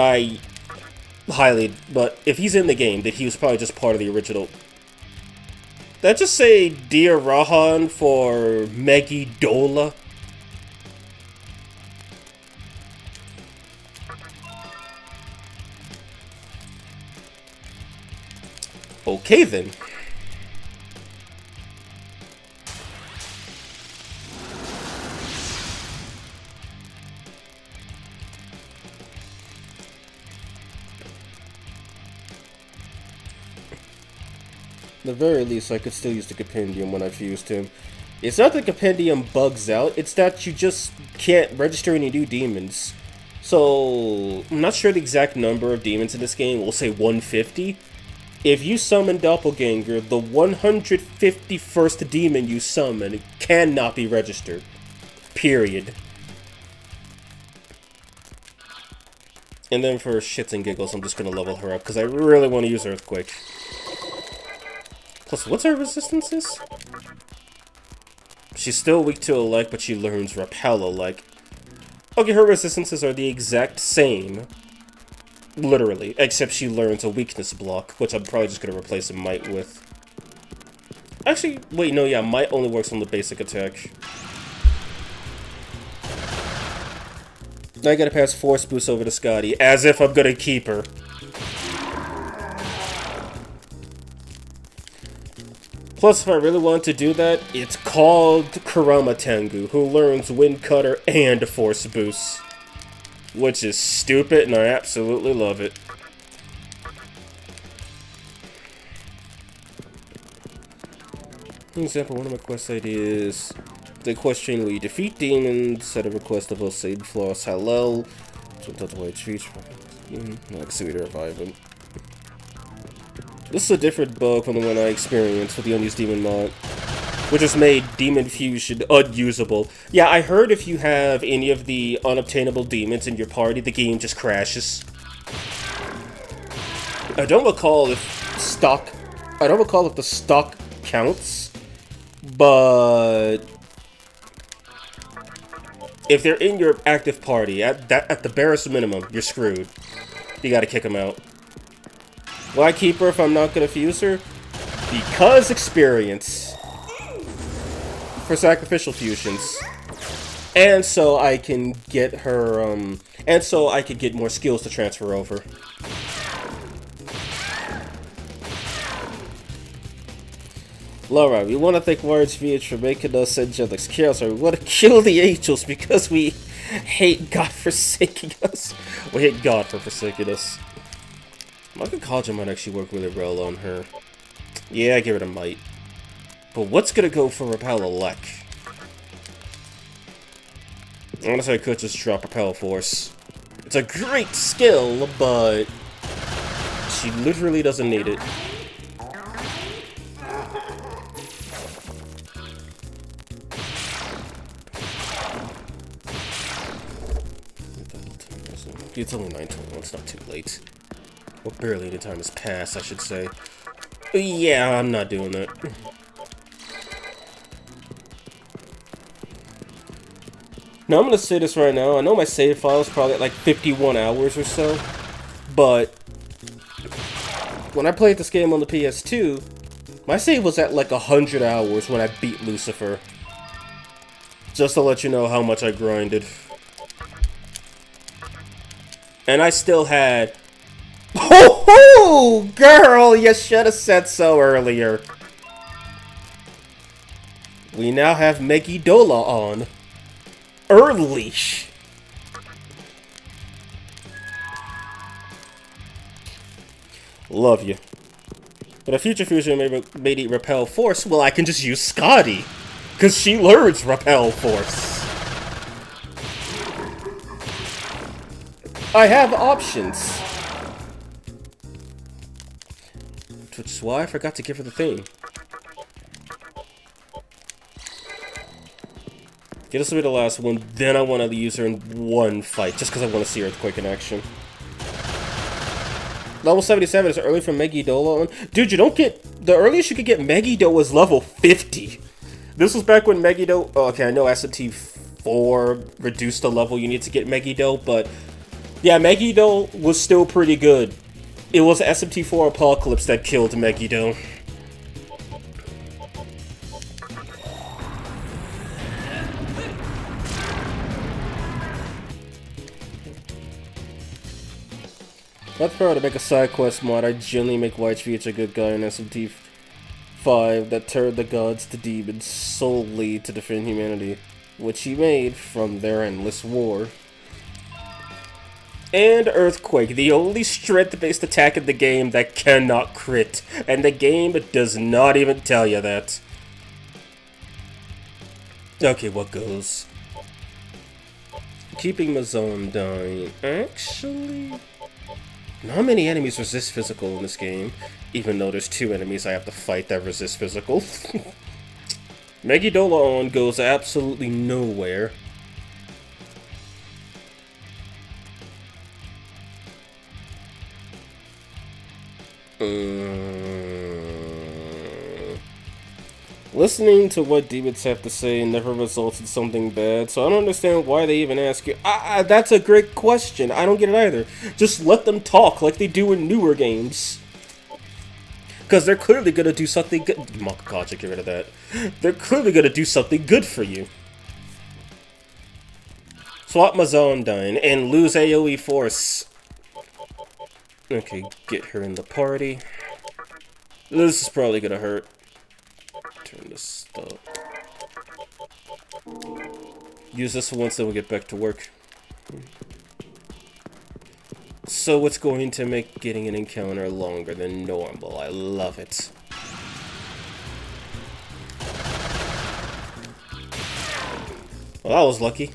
if he's in the game, then he was probably just part of the original. Did I just say Dear Rahan for Megi Dola? Okay then. At the very least, I could still use the compendium when I fused him. It's not that the compendium bugs out, it's that you just can't register any new demons. So, I'm not sure the exact number of demons in this game, we'll say 150. If you summon Doppelganger, the 151st demon you summon cannot be registered. Period. And then for shits and giggles, I'm just gonna level her up, because I really want to use Earthquake. Plus, what's her resistances? She's still weak to Elect, but she learns Repel Elect. Okay, her resistances are the exact same. Literally. Except she learns a weakness block, which I'm probably just gonna replace a Might with. Actually, wait, no, yeah, Might only works on the basic attack. Now I gotta pass Force Boost over to Scotty, as if I'm gonna keep her. Plus, if I really want to do that, it's called Kurama Tengu, who learns Wind Cutter and Force Boost. Which is stupid, and I absolutely love it. For example, one of my quest ideas... The quest chain where you defeat demons, set a request of Osade Floss Hallel. So that's the way it's featured. Like Sweeter Revival. This is a different bug from the one I experienced with the Unused Demon mod, which has made Demon Fusion unusable. Yeah, I heard if you have any of the unobtainable demons in your party, the game just crashes. I don't recall if the stock counts, but if they're in your active party, at the barest minimum, you're screwed. You gotta kick them out. Why keep her if I'm not gonna fuse her? Because experience. For sacrificial fusions. And so I can get her, and so I could get more skills to transfer over. Laura, we want to thank Warriors VH for making us angelics chaos. We want to kill the angels because we hate God forsaking us. We hate God for forsaking us. My College might actually work really well on her. Yeah, I give it a Might. But what's gonna go for Repel Elect? Honestly, I could just drop Repel Force. It's a great skill, but she literally doesn't need it. It's only 9:21, it's not too late. Well, barely any time has passed, I should say. Yeah, I'm not doing that. Now, I'm gonna say this right now. I know my save file is probably at like 51 hours or so, but when I played this game on the PS2, my save was at like 100 hours when I beat Lucifer. Just to let you know how much I grinded. And I still had... Oh, girl, you should have said so earlier. We now have Megidola on. Early. Love you. But a future fusion made it Repel Force. Well, I can just use Scotty. Because she learns Repel Force. I have options. Which is why I forgot to give her the thing. Get us to be the last one, then I want to use her in one fight, just because I want to see Earthquake in action. Level 77 is early for Megidola on. Dude, you don't get... The earliest you could get Megido was level 50. This was back when Megido... Oh, okay, I know SMT4 reduced the level you need to get Megido, but... Yeah, Megido was still pretty good. It was SMT4 Apocalypse that killed Megido. Not proud to make a side quest mod. I generally make YHVH a good guy in SMT5 that turned the gods to demons solely to defend humanity, which he made from their endless war. And Earthquake, the only strength-based attack in the game that cannot crit, and the game does not even tell you that. Okay, what goes? Keeping Mazone dying. Actually, not many enemies resist physical in this game, even though there's 2 enemies I have to fight that resist physical. Megidola on goes absolutely nowhere. Listening to what demons have to say never results in something bad, so I don't understand why they even ask you. That's a great question. I don't get it either. Just let them talk like they do in newer games. Because they're clearly gonna do something good. Makakacha, get rid of that. They're clearly gonna do something good for you. Swap Mazone down and lose AoE force. Okay, get her in the party. This is probably gonna hurt. Turn this up. Use this once, then we'll get back to work. So what's going to make getting an encounter longer than normal? I love it. Well, that was lucky.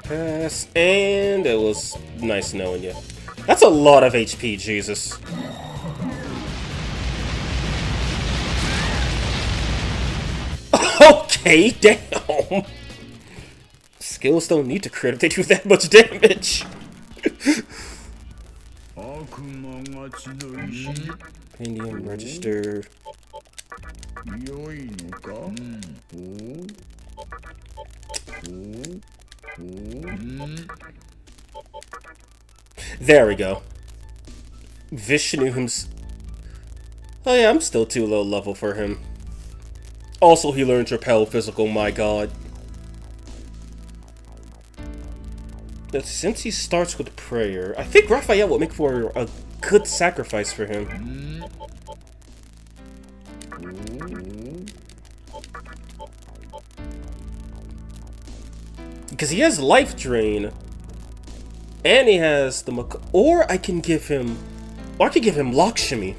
Pass, and it was nice knowing you. That's a lot of HP, Jesus. Okay, damn. Skills don't need to crit if they do that much damage. Indium register. There we go. Vishnu himself. Oh yeah, I'm still too low level for him. Also, he learned Repel Physical, my god. But since he starts with prayer, I think Raphael will make for a good sacrifice for him. Because he has Life Drain. And he has the or I can give him... Or I could give him Lakshmi.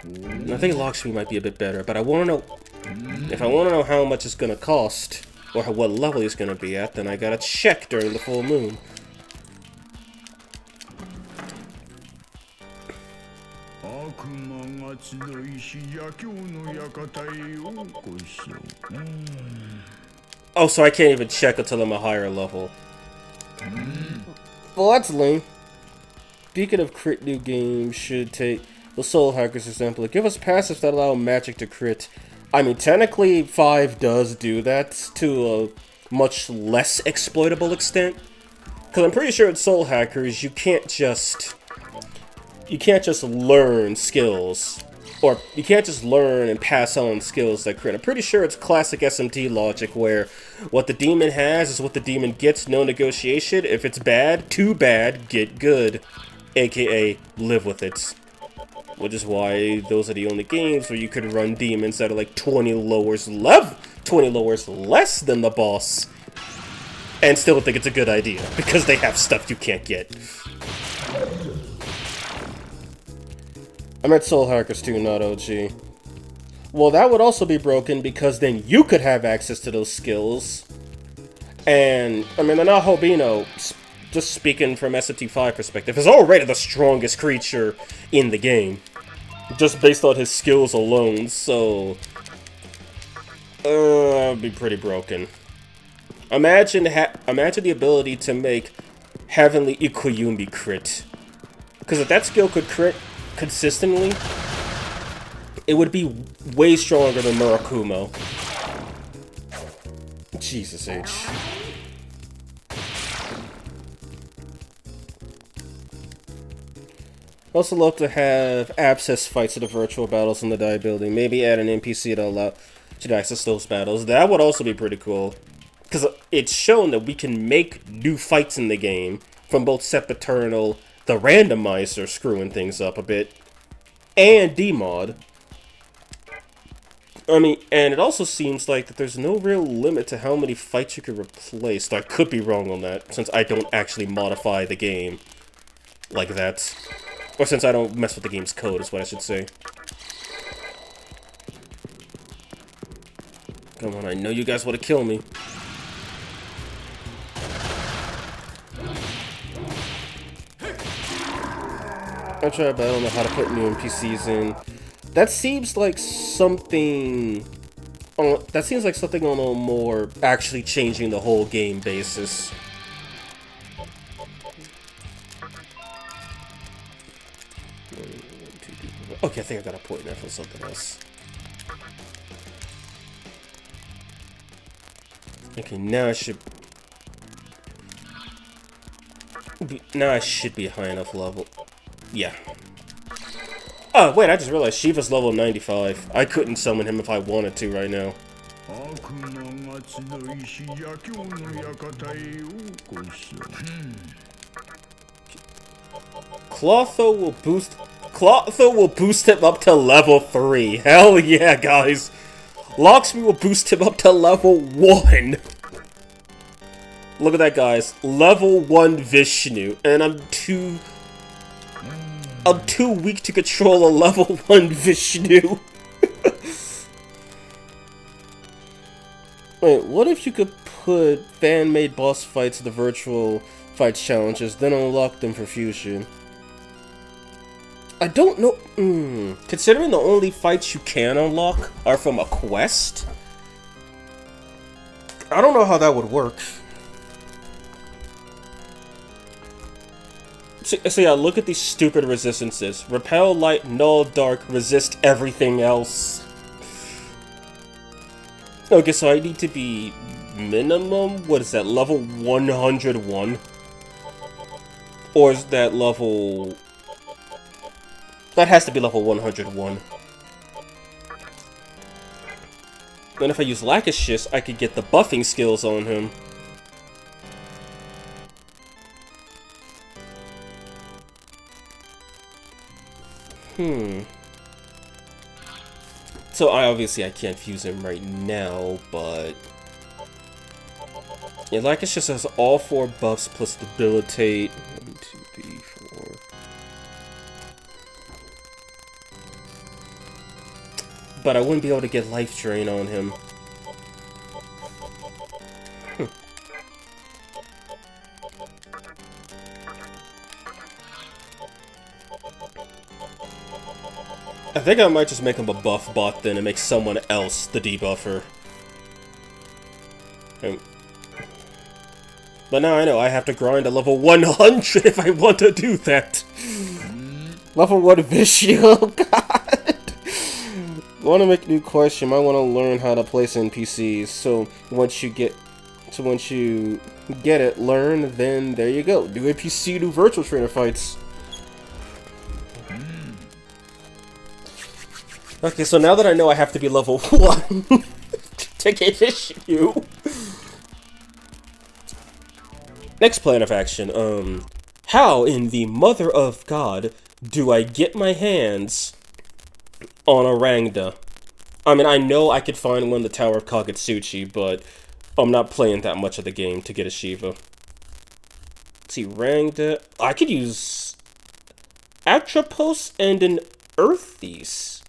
I think Lakshmi might be a bit better, but I want to know... If I want to know how much it's going to cost, or what level he's going to be at, then I gotta check during the full moon. Oh, so I can't even check until I'm a higher level. Well, that's lame. Speaking of crit, new games should take the Soul Hackers example. Give us passives that allow magic to crit. I mean, technically, 5 does do that to a much less exploitable extent. Because I'm pretty sure in Soul Hackers, you can't just learn skills. Or you can't just learn and pass on skills that crit. I'm pretty sure it's classic SMT logic where what the demon has is what the demon gets, no negotiation. If it's bad, too bad, get good. AKA, live with it. Which is why those are the only games where you could run demons that are like 20 lowers less than the boss. And still think it's a good idea, because they have stuff you can't get. I'm at Soul Hackers 2, not OG. Well, that would also be broken because then you could have access to those skills. And, I mean, the Nahobino, just speaking from SMT5 perspective, is already the strongest creature in the game. Just based on his skills alone, so... that'd be pretty broken. Imagine the ability to make Heavenly Ikoyumi crit. Because if that skill could crit consistently, it would be way stronger than Murakumo. Jesus H. Also love to have abscess fights in the virtual battles in the die building. Maybe add an NPC to allow to access those battles. That would also be pretty cool. Because it's shown that we can make new fights in the game from both Sempiternal, the randomizer screwing things up a bit, and Dmod. I mean, and it also seems like that there's no real limit to how many fights you can replace. Though I could be wrong on that, since I don't actually modify the game like that. Or since I don't mess with the game's code, is what I should say. Come on, I know you guys want to kill me. I tried, but I don't know how to put new NPCs in. That seems like something... that seems like something on a more actually changing the whole game basis. Okay, I think I got a point there for something else. Okay, now I should be high enough level. Yeah. Oh, wait, I just realized Shiva's level 95. I couldn't summon him if I wanted to right now. Clotho will boost him up to level 3. Hell yeah, guys. Locksmith will boost him up to level 1. Look at that, guys. Level 1 Vishnu. And I'm too weak to control a level 1 Vishnu. Wait, what if you could put fan-made boss fights to the virtual fights challenges, then unlock them for fusion? I don't know. Considering the only fights you can unlock are from a quest, I don't know how that would work. So yeah, look at these stupid resistances. Repel, light, null, dark, resist everything else. Okay, so I need to be minimum, what is that, level 101? Or is that level... That has to be level 101. Then if I use Lachesis, I could get the buffing skills on him. So obviously I can't fuse him right now, but... Yeah, Lachesis has all 4 buffs plus debilitate. 1, 2, 3, 4... But I wouldn't be able to get life drain on him. I think I might just make him a buff bot then and make someone else the debuffer. But now I know I have to grind to level 100 if I want to do that. Level 1 Vishnu, oh god! Want to make a new quest, you might want to learn how to place NPCs. So once you get it, learn, then there you go. Do NPC, do virtual trainer fights. Okay, so now that I know I have to be level 1 to get Vishnu. Next plan of action, how in the mother of God do I get my hands on a Rangda? I mean, I know I could find one in the Tower of Kagutsuchi, but I'm not playing that much of the game to get a Shiva. Let's see, Rangda. I could use Atropos and an Earthies.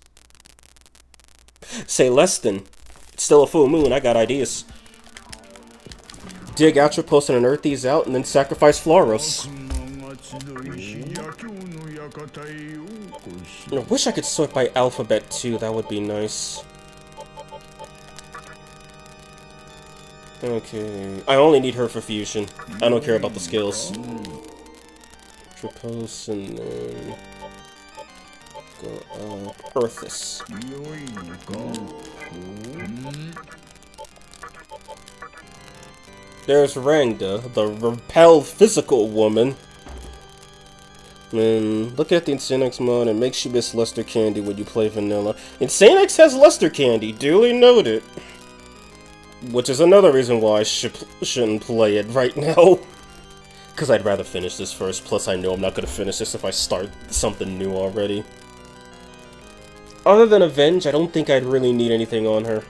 Say less than. It's still a full moon, I got ideas. Dig Atropos and an Earthies out, and then sacrifice Floros. I wish I could sort by alphabet too, that would be nice. Okay, I only need her for fusion. I don't care about the skills. Atropos and then... go Earthis. There's Rangda, the repelled physical woman. And look at the Insane X mod, it makes you miss Luster Candy when you play vanilla. Insane X has Luster Candy, duly noted. Which is another reason why I shouldn't play it right now. Because I'd rather finish this first, plus I know I'm not going to finish this if I start something new already. Other than Avenge, I don't think I'd really need anything on her.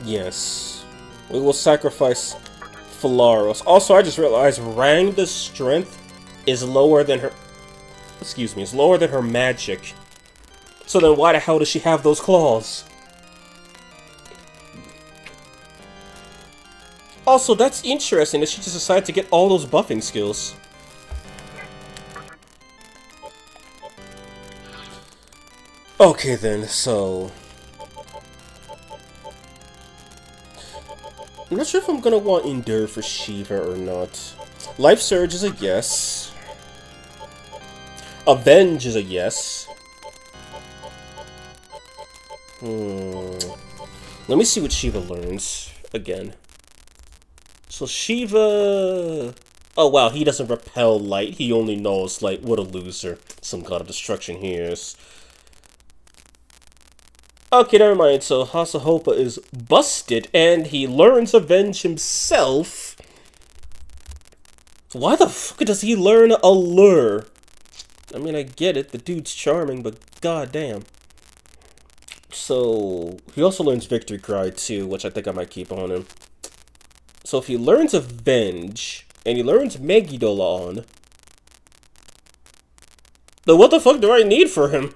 Yes. We will sacrifice Philaros. Also, I just realized Rangda's strength is lower than her... Excuse me, is lower than her magic. So then why the hell does she have those claws? Also, that's interesting that she just decided to get all those buffing skills. Okay then, so... I'm not sure if I'm gonna want Endure for Shiva or not. Life Surge is a yes. Avenge is a yes. Let me see what Shiva learns again. So Shiva... Oh wow, he doesn't repel light. He only knows light. What a loser. Some god of destruction he is. Okay, never mind. So Hasahopa is busted, and he learns Avenge himself. Why the fuck does he learn Allure? I mean, I get it. The dude's charming, but goddamn. So he also learns Victory Cry too, which I think I might keep on him. So if he learns Avenge, and he learns Megidolon, then what the fuck do I need for him?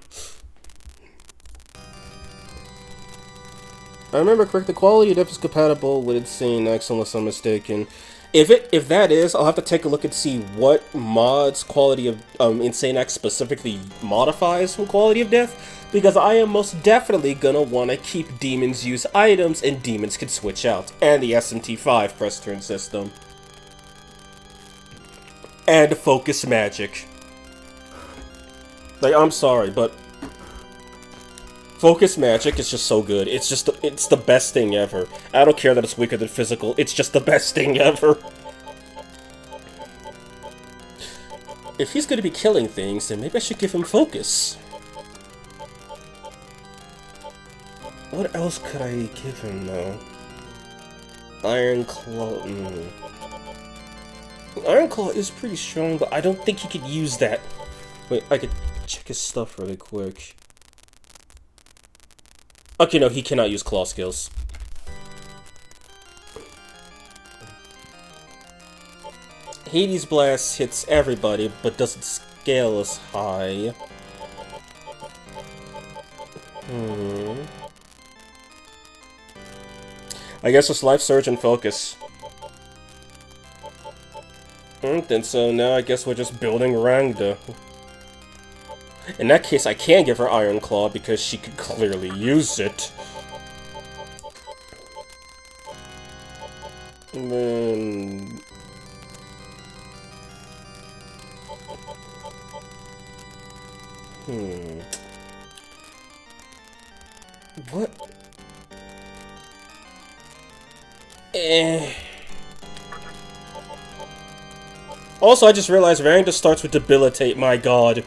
I remember correct, the quality of depth is compatible with Insane X unless I'm mistaken. If that is, I'll have to take a look and see what mods quality of Insane X specifically modifies from quality of death, because I am most definitely gonna want to keep demons use items and demons can switch out, and the SMT5 press turn system. And focus magic. Like, I'm sorry, but focus magic is just so good. It's the best thing ever. I don't care that it's weaker than physical. It's just the best thing ever. If he's going to be killing things, then maybe I should give him focus. What else could I give him, though? Iron Claw... Iron Claw is pretty strong, but I don't think he could use that. Wait, I could check his stuff really quick. Okay, no, he cannot use claw skills. Hades Blast hits everybody, but doesn't scale as high. I guess it's Life Surge and Focus. Then so now I guess we're just building Rangda. In that case, I can give her Iron Claw because she could clearly use it. And then... What? Also, I just realized Rangda starts with Debilitate, my god.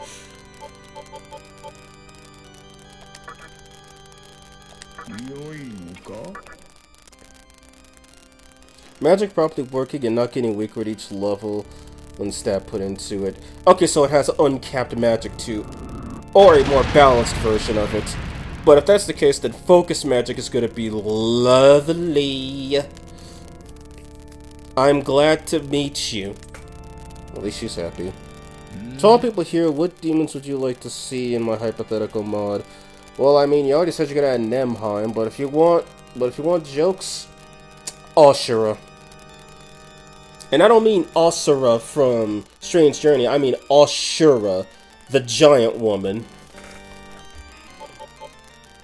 Magic properly working and not getting weaker at each level when stat put into it. Okay, so it has uncapped magic too. Or a more balanced version of it. But if that's the case, then focus magic is going to be lovely. I'm glad to meet you. At least she's happy. To all people here, what demons would you like to see in my hypothetical mod? Well, I mean, you already said you're gonna add Nemheim, but if you want jokes, Ashura. And I don't mean Asura from Strange Journey, I mean Ashura, the giant woman.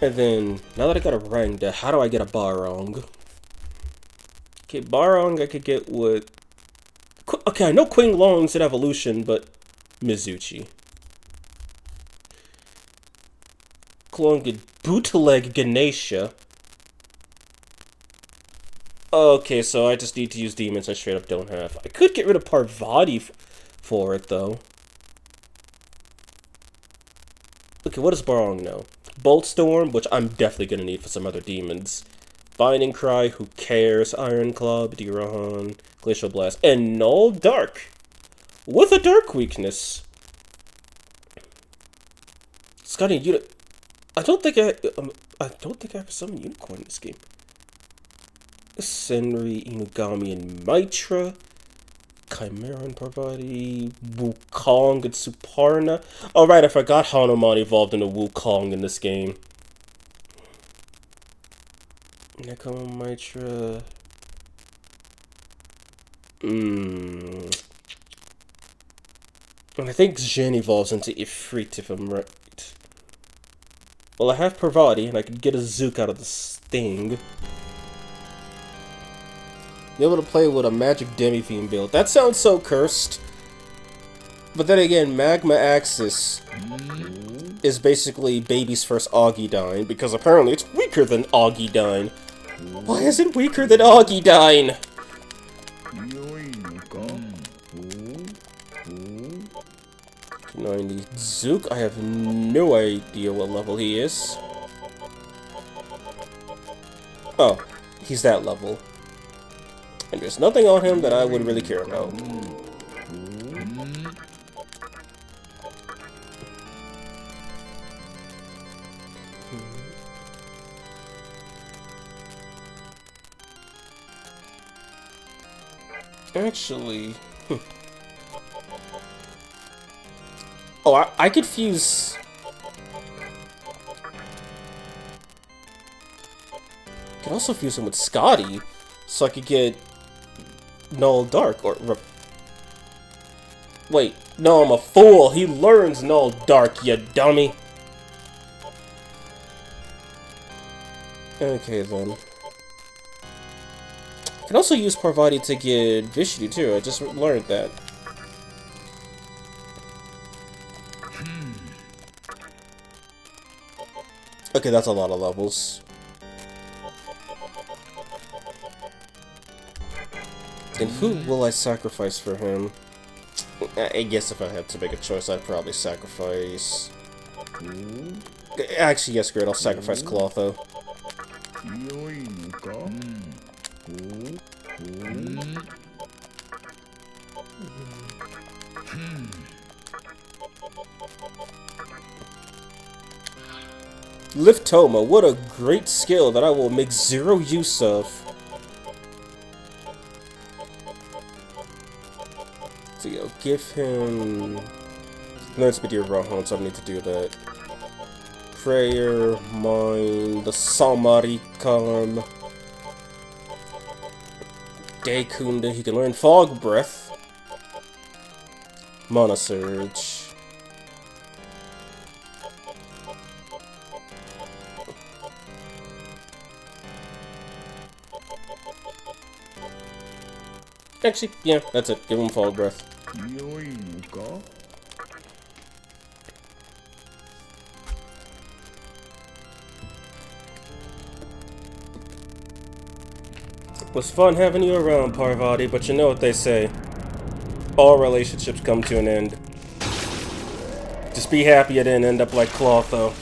And then, now that I got a Rangda, how do I get a Barong? Okay, Barong I could get with... Okay, I know Queen Long's an evolution, but Mizuchi. Clone Bootleg Ganesha. Okay, so I just need to use demons I straight up don't have. I could get rid of Parvati for it, though. Okay, what does Barong know? Boltstorm, which I'm definitely going to need for some other demons. Binding Cry, who cares? Iron Club, Dirahan, Glacial Blast, and Null Dark. With a Dark weakness. Scotty, I don't think I have summon unicorn in this game. Senri, Inugami, and Mitra. Chimera and Parvati, Wukong, and Suparna. Oh right, I forgot Hanuman evolved into Wukong in this game. Nekoma, Mitra. And I think Shin evolves into Ifrit if I'm right. Well, I have Parvati, and I can get a Zook out of this thing. Be able to play with a magic demi-theme build. That sounds so cursed. But then again, Magma Axis is basically baby's first Augidyne, because apparently it's weaker than Augidyne. Why is it weaker than Augidyne? 90 Zook, I have no idea what level he is. Oh, he's that level. And there's nothing on him that I would really care about. Actually... Oh, I could fuse... I could also fuse him with Scotty, so I could get Null Dark, or... Wait, no, I'm a fool! He learns Null Dark, you dummy! Okay, then. I can also use Parvati to get Vishnu, too. I just learned that. Okay, that's a lot of levels. And who will I sacrifice for him? I guess if I had to make a choice, I'd probably sacrifice... Actually, yes, great, I'll sacrifice Clotho. Lift Toma, what a great skill that I will make zero use of. So yeah, give him... Learn Speed of Rahon, so I need to do that. Prayer, Mind, the Samarikam, Daikunda, he can learn Fog Breath. Mana Surge. Actually, yeah, that's it. Give him Fog Breath. It was fun having you around, Parvati, but you know what they say. All relationships come to an end. Just be happy it didn't end up like Clotho.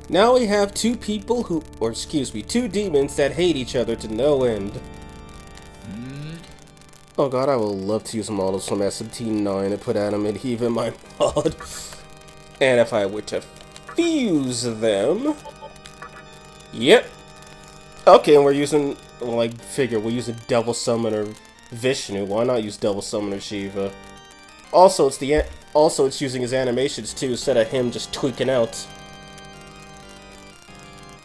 Now we have two people who, or excuse me, two demons that hate each other to no end. Oh god, I would love to use models from SMT9 and put Adam and Eve in my mod. And if I were to fuse them... Yep. Okay, and we're using, well, I figure we're using Devil Summoner Vishnu. Why not use Devil Summoner Shiva? Also, it's using his animations too, instead of him just tweaking out.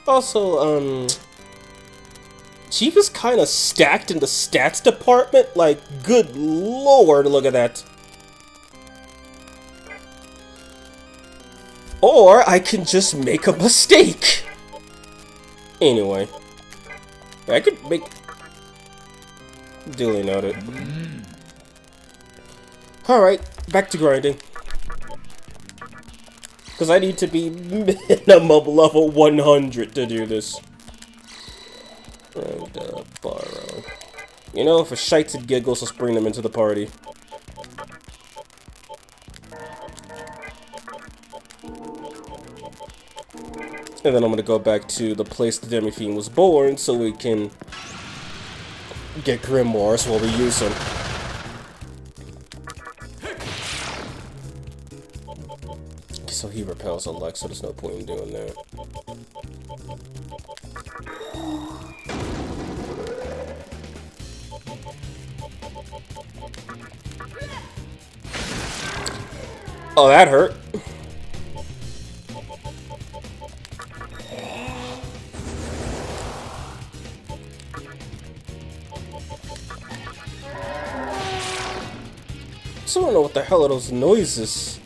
Also, Shiva's kind of stacked in the stats department. Like, good lord, look at that. Or I can just make a mistake. Anyway, I could make... Duly noted. Alright, back to grinding. Because I need to be minimum level 100 to do this. And, borrow. You know, for shites and giggles, let's bring them into the party. And then I'm gonna go back to the place the Demi-Fiend was born so we can get grimoires while we use them. So he repels Alex, so there's no point in doing that. Oh, that hurt. So I don't know what the hell are those noises.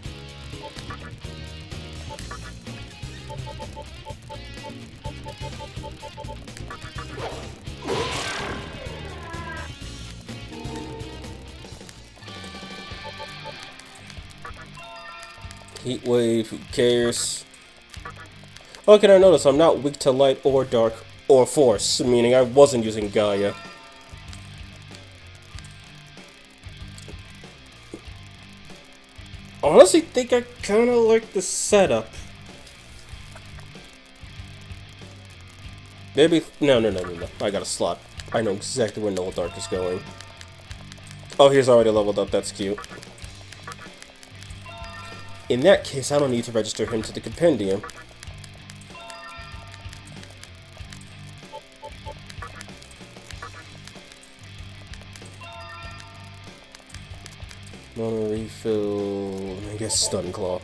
Heat wave, who cares? Oh, can I notice I'm not weak to light or dark or force, meaning I wasn't using Gaia. I honestly think I kinda like the setup. Maybe, no, I got a slot. I know exactly where Noel Dark is going. Oh, he's already leveled up, that's cute. In that case, I don't need to register him to the compendium. Mono refill, I guess Stun Claw.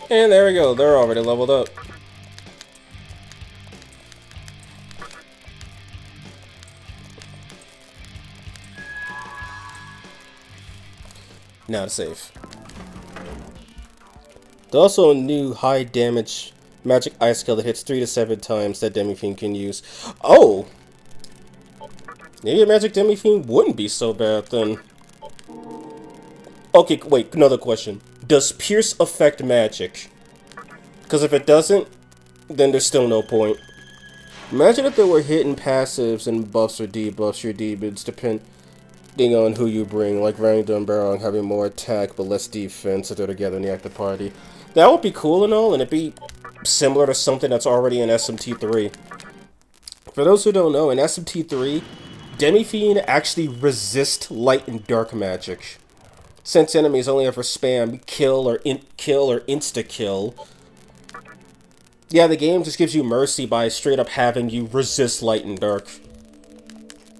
And there we go, they're already leveled up. Now to save. There's also a new high damage magic ice skill that hits 3 to 7 times that Demi-Fiend can use. Oh! Maybe a magic Demi-Fiend wouldn't be so bad then. Okay, wait, another question. Does Pierce affect magic? Because if it doesn't, then there's still no point. Imagine if there were hidden passives and buffs or debuffs your demons, depending on who you bring, like Rangdom Barong having more attack but less defense if they're together in the active party. That would be cool and all, and it'd be similar to something that's already in SMT3. For those who don't know, in SMT3, Demi-Fiend actually resists light and dark magic. Since enemies only ever spam kill or insta-kill, yeah, the game just gives you mercy by straight up having you resist light and dark.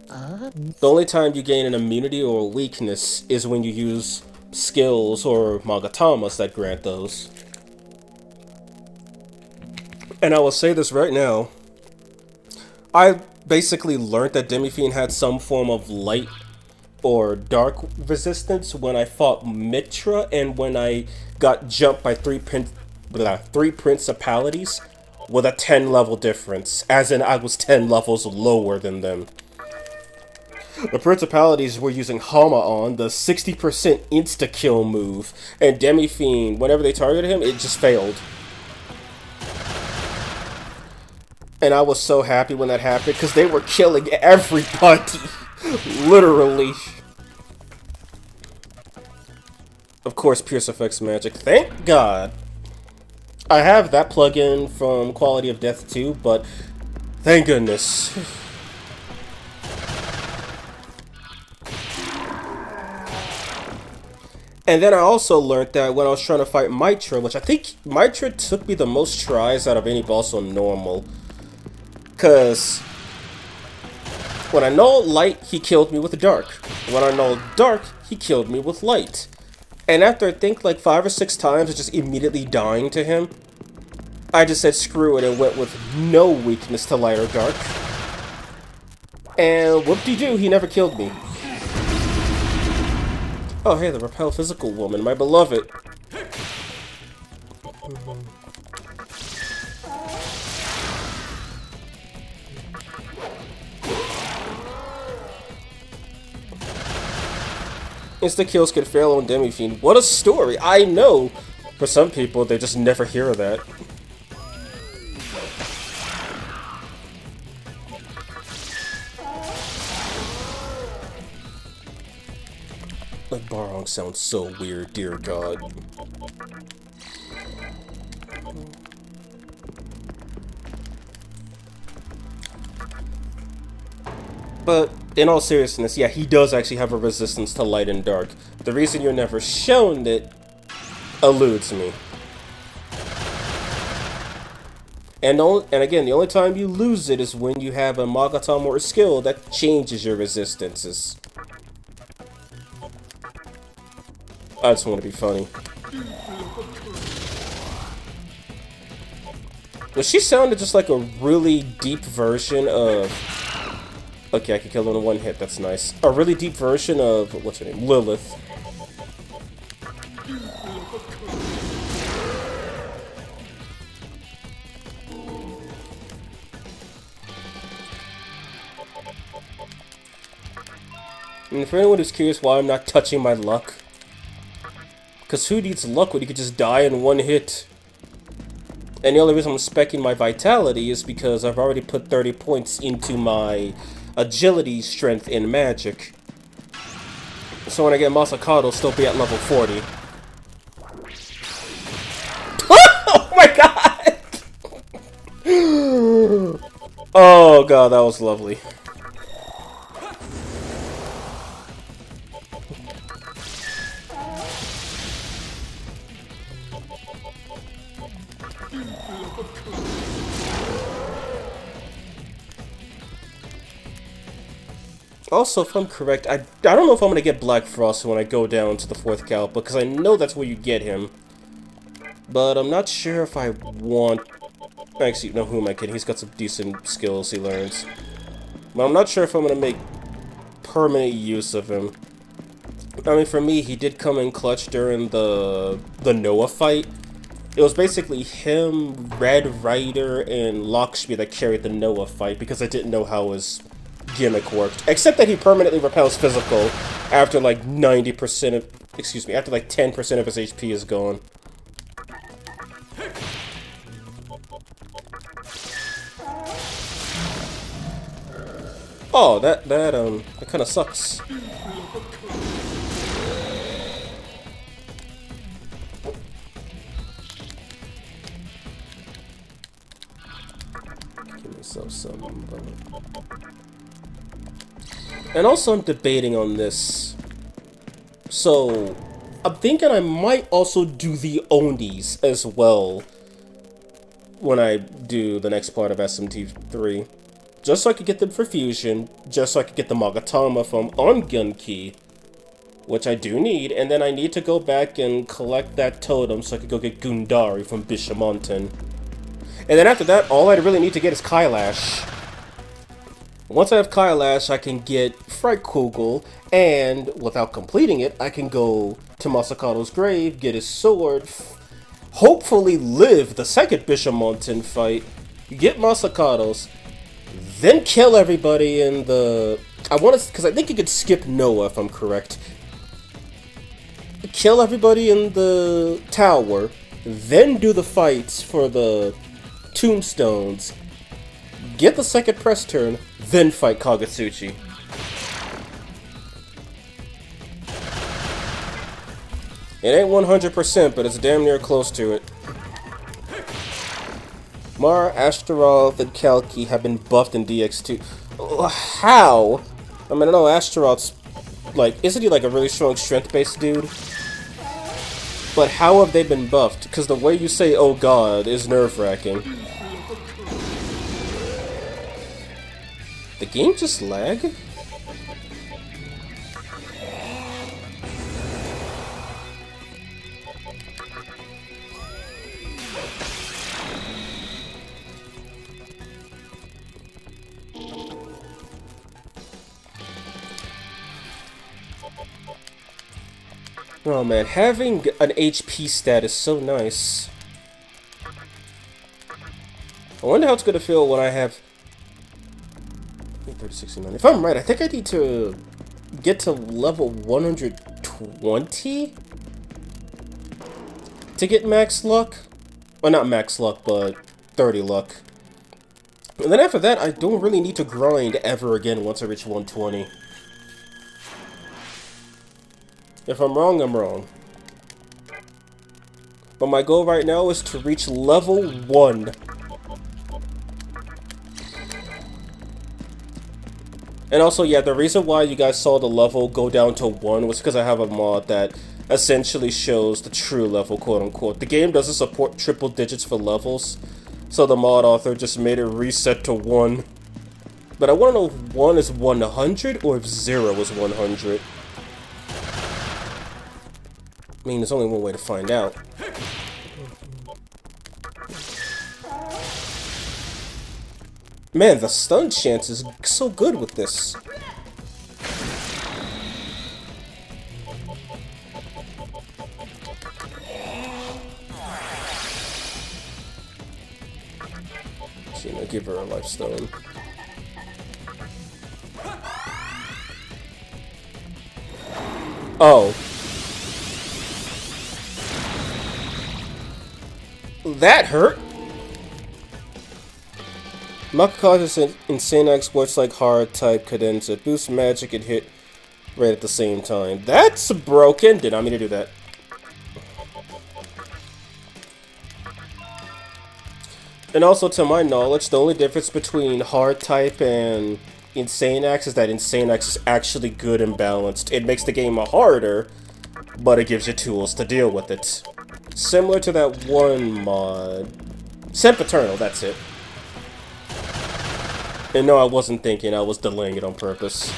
The only time you gain an immunity or a weakness is when you use skills or Mitamas that grant those. And I will say this right now, I basically learned that Demi-Fiend had some form of light or dark resistance when I fought Mitra and when I got jumped by three principalities with a 10 level difference, as in I was 10 levels lower than them. The principalities were using Hama on the 60% insta-kill move, and Demi-Fiend, whenever they targeted him, it just failed. And I was so happy when that happened, because they were killing everybody. Literally. Of course, Pierce affects magic. Thank God. I have that plugin from Quality of Death too, but thank goodness. And then I also learned that when I was trying to fight Mitra, which I think Mitra took me the most tries out of any boss on normal. Because when I know light, he killed me with dark. When I know dark, he killed me with light. And after I think like 5 or 6 times of just immediately dying to him, I just said screw it and went with no weakness to light or dark. And whoop-de-doo, he never killed me. Oh hey, the Repel Physical Woman, my beloved. Insta-kills can fail on Demi-Fiend. What a story! I know! For some people, they just never hear that. Like, Barong sounds so weird, dear God. But, in all seriousness, yeah, he does actually have a resistance to light and dark. The reason you're never shown it eludes me. And again, the only time you lose it is when you have a Magatama or skill that changes your resistances. I just want to be funny. But she sounded just like a really deep version of... Okay, I can kill her in one hit, that's nice. A really deep version of... What's her name? Lilith. And for anyone who's curious why I'm not touching my luck... Because who needs luck when you could just die in one hit? And the only reason I'm speccing my vitality is because I've already put 30 points into my agility, strength, and magic. So when I get Masakado, I'll still be at level 40. Oh my god! Oh god, that was lovely. Also, if I'm correct, I don't know if I'm going to get Black Frost when I go down to the 4th Kalpa, because I know that's where you get him. But I'm not sure if I want... Actually, no, who am I kidding? He's got some decent skills he learns. But I'm not sure if I'm going to make permanent use of him. I mean, for me, he did come in clutch during the Noah fight. It was basically him, Red Rider, and Lakshmi that carried the Noah fight, because I didn't know how his gimmick worked. Except that he permanently repels physical after like 90% of... Excuse me, after like 10% of his HP is gone. Oh, that kind of sucks. Give myself some... And also I'm debating on this. So, I'm thinking I might also do the Onis as well when I do the next part of SMT3. Just so I could get them for fusion, just so I could get the Magatama from Ongunki, which I do need, and then I need to go back and collect that totem so I could go get Gundari from Bishamonten. And then after that, all I really need to get is Kailash. Once I have Kailash, I can get Frightkugel, and without completing it, I can go to Masakado's grave, get his sword, hopefully live the second Bishamonten fight, get Masakado's, then kill everybody in the... because I think you could skip Noah if I'm correct. Kill everybody in the tower, then do the fights for the tombstones, get the second press turn, then fight Kagetsuchi. It ain't 100%, but it's damn near close to it. Mara, Astaroth, and Kalki have been buffed in DX2. How? I mean, I know Astaroth's, like, isn't he like a really strong strength-based dude? But how have they been buffed? Because the way you say, oh god, is nerve-wracking. The game just lag? Oh man, having an HP stat is so nice. I wonder how it's gonna feel when I have 3069. If I'm right, I think I need to get to level 120 20 to get max luck. Well, not max luck, but 30 luck. And then after that, I don't really need to grind ever again once I reach 120. If I'm wrong, I'm wrong. But my goal right now is to reach level 1. And also, yeah, the reason why you guys saw the level go down to 1 was because I have a mod that essentially shows the true level, quote-unquote. The game doesn't support triple digits for levels, so the mod author just made it reset to 1. But I want to know if 1 is 100 or if 0 is 100. I mean, there's only one way to find out. Man, the stun chance is so good with this. So, give her a life stone. Oh. That hurt. Maka causes insane exploits like hard type cadence. It boosts magic and hit right at the same time. That's broken. Did not mean to do that. And also, to my knowledge, the only difference between hard type and insane axe is that insane axe is actually good and balanced. It makes the game harder, but it gives you tools to deal with it. Similar to that one mod. Sempiternal, that's it. And no, I wasn't thinking, I was delaying it on purpose.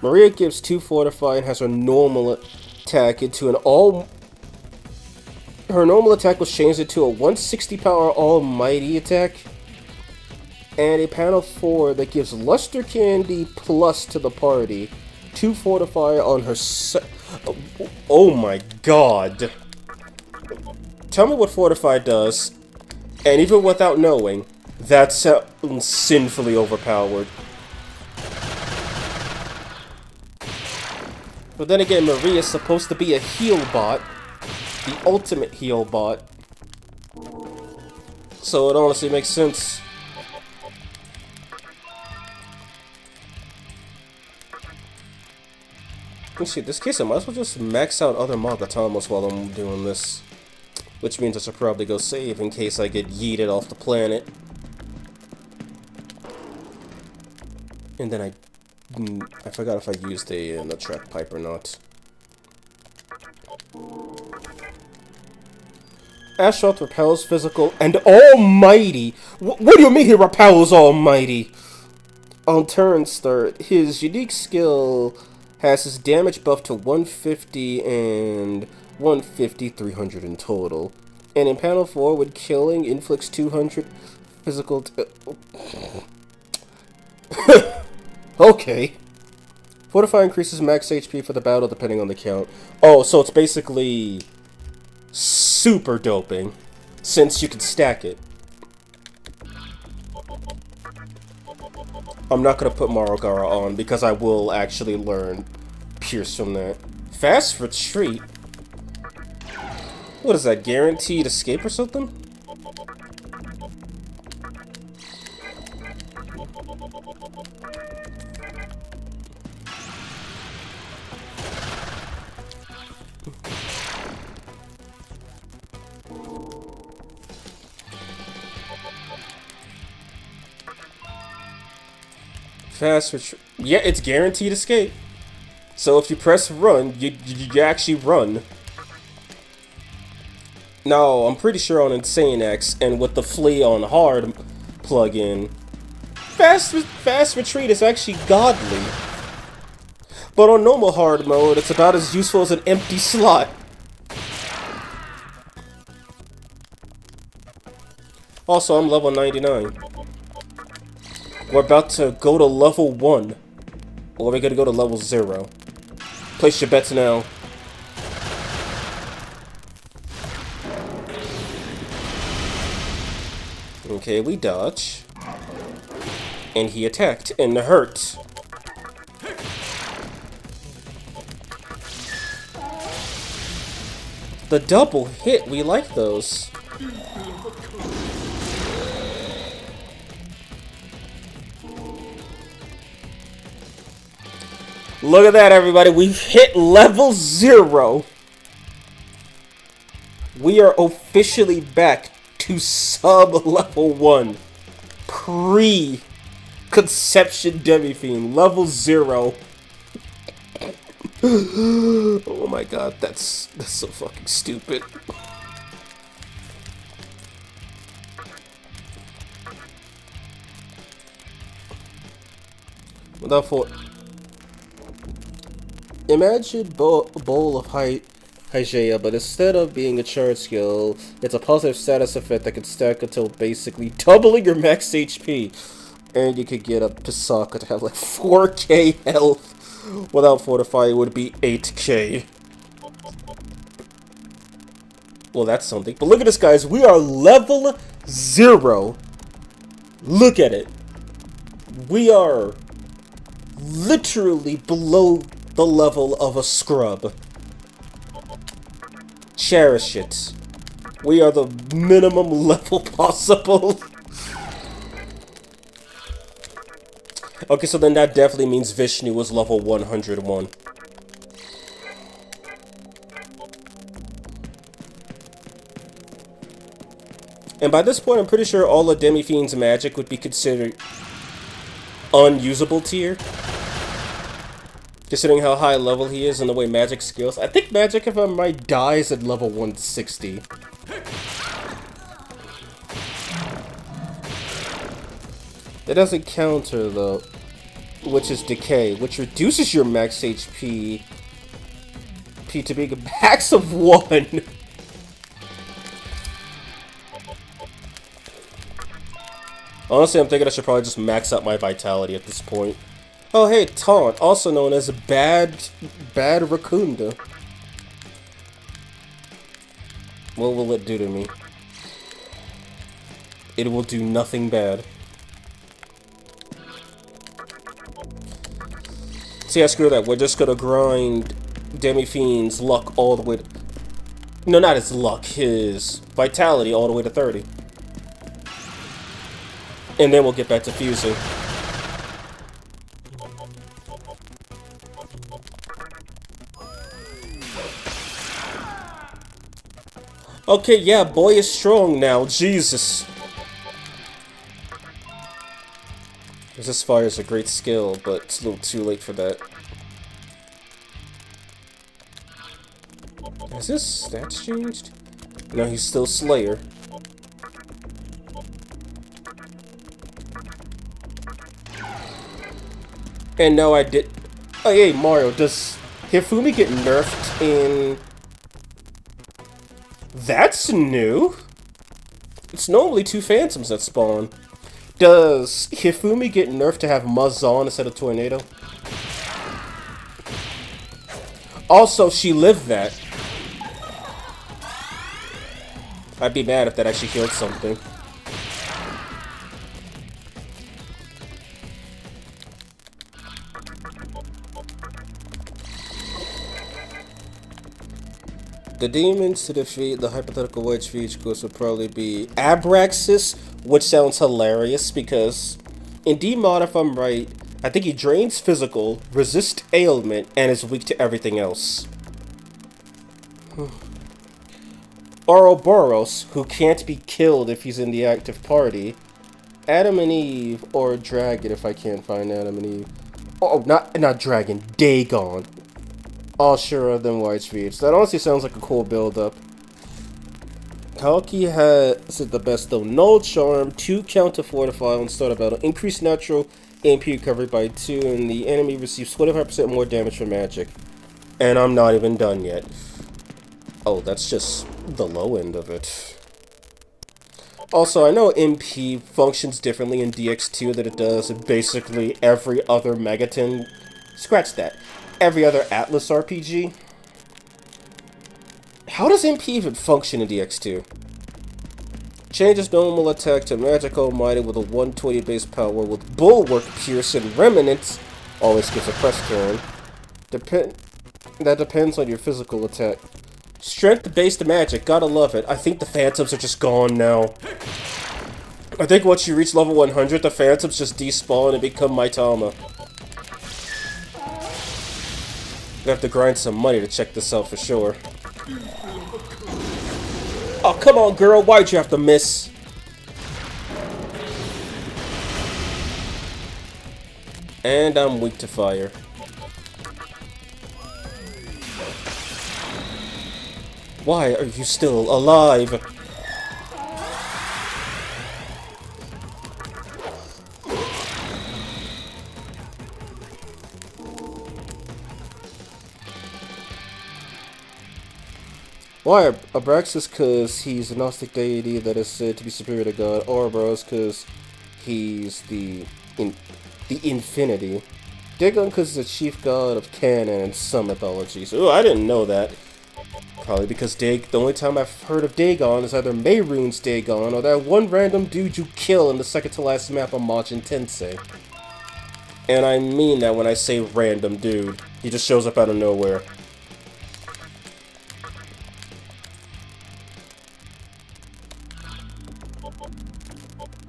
Maria gives 2 fortify and has her normal attack into an all... Her normal attack was changed into a 160 power almighty attack. And a panel 4 that gives luster candy plus to the party. 2 fortify on her oh my god. Tell me what fortify does. And even without knowing, that sounds sinfully overpowered. But then again, Maria's supposed to be a heal bot. The ultimate heal bot. So it honestly makes sense. Let's see, in this case I might as well just max out other Mitamas while I'm doing this. Which means I should probably go save in case I get yeeted off the planet. And then I forgot if I used a track pipe or not. Asphalt repels physical and almighty. What do you mean he repels almighty? On turn start, his unique skill has his damage buffed to 150 and 150, 300 in total. And in panel 4, when killing, inflicts 200 physical... Okay. Fortify increases max HP for the battle depending on the count. Oh, so it's basically super doping, since you can stack it. I'm not going to put Marogara on, because I will actually learn Pierce from that. Fast Retreat? What is that, guaranteed escape or something? Fast retreat. Yeah, it's guaranteed escape. So if you press run, you actually run. No, I'm pretty sure on Insane X and with the Flee on hard plug-in, fast retreat is actually godly. But on normal hard mode, it's about as useful as an empty slot. Also, I'm level 99. We're about to go to level 1. Or we're gonna go to level 0. Place your bets now. Okay, we dodge. And he attacked, and hurt. The double hit, we like those. Look at that, everybody. We've hit level 0. We are officially back to sub-level 1. Pre-conception Demi-Fiend. Level 0. Oh my god, that's so fucking stupid. Without for... Imagine bowl of Hygeia, but instead of being a charge skill, it's a positive status effect that can stack until basically doubling your max HP. And you could get up to Sokka to have like 4k health. Without Fortify, it would be 8k. Well, that's something. But look at this, guys. We are level 0. Look at it. We are literally below the level of a scrub. Cherish it. We are the minimum level possible. Okay, so then that definitely means Vishnu was level 101. And by this point, I'm pretty sure all of Demi-Fiend's magic would be considered unusable tier. Considering how high level he is and the way magic skills. I think magic, if I'm right, dies at level 160. It doesn't counter, though, which is Decay, which reduces your max HP to being a max of 1. Honestly, I'm thinking I should probably just max out my Vitality at this point. Oh hey, Taunt, also known as Bad Raccoonda. What will it do to me? It will do nothing bad. See, I screw that. We're just gonna grind Demi-Fiend's luck all the way to... No, not his luck. His Vitality all the way to 30. And then we'll get back to fusing. Okay, yeah, boy is strong now. Jesus. This fire is a great skill, but it's a little too late for that. Has his stats changed? No, he's still Slayer. And no, I did... Oh, hey, Mario, does Hifumi get nerfed in... That's new! It's normally 2 Phantoms that spawn. Does Hifumi get nerfed to have Muzzon instead of Tornado? Also, she lived that. I'd be mad if that actually killed something. The demons to defeat the hypothetical wedge vehicles would probably be Abraxas, which sounds hilarious because in D-Mod, if I'm right, I think he drains physical, resists ailment, and is weak to everything else. Ouroboros, who can't be killed if he's in the active party. Adam and Eve, or Dragon if I can't find Adam and Eve. Oh, not Dragon, Dagon. All surer than White Streets. That honestly sounds like a cool build-up. Kalki has it the best though. Null Charm, 2 counter fortify on start of battle, increased natural AP recovery by 2, and the enemy receives 25% more damage from magic. And I'm not even done yet. Oh, that's just the low end of it. Also, I know MP functions differently in DX2 than it does in basically every other Megaton. Scratch that. Every other Atlas RPG. How does MP even function in DX2? Changes normal attack to Magical Mighty with a 120 base power with Bulwark, Pierce, and Remnants. Always gives a press turn. That depends on your physical attack. Strength-based magic, gotta love it. I think the Phantoms are just gone now. I think once you reach level 100, the Phantoms just despawn and become Mitama. I have to grind some money to check this out for sure. Oh, come on, girl. Why'd you have to miss? And I'm weak to fire. Why are you still alive? Why Abraxas? Because he's a Gnostic deity that is said to be superior to God. Ouroboros because he's the Infinity. Dagon because he's the chief god of canon in some mythologies. Oh, I didn't know that. Probably because the only time I've heard of Dagon is either Meirune's Dagon or that one random dude you kill in the second to last map of Majin Tensei. And I mean that when I say random dude. He just shows up out of nowhere.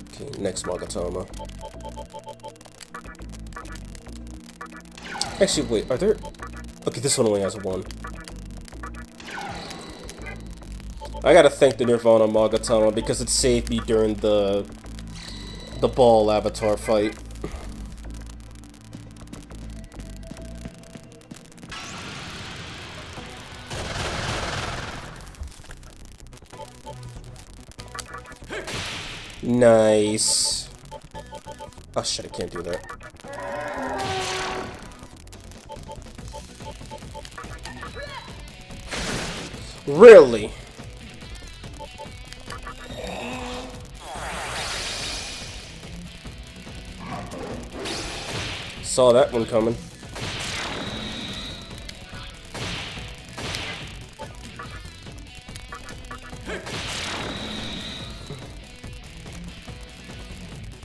Okay, next Magatama. Actually, wait, are there... Okay, this one only has one. I gotta thank the Nirvana Magatama because it saved me during the ball avatar fight. Nice. Oh shit, I can't do that. Really? Saw that one coming.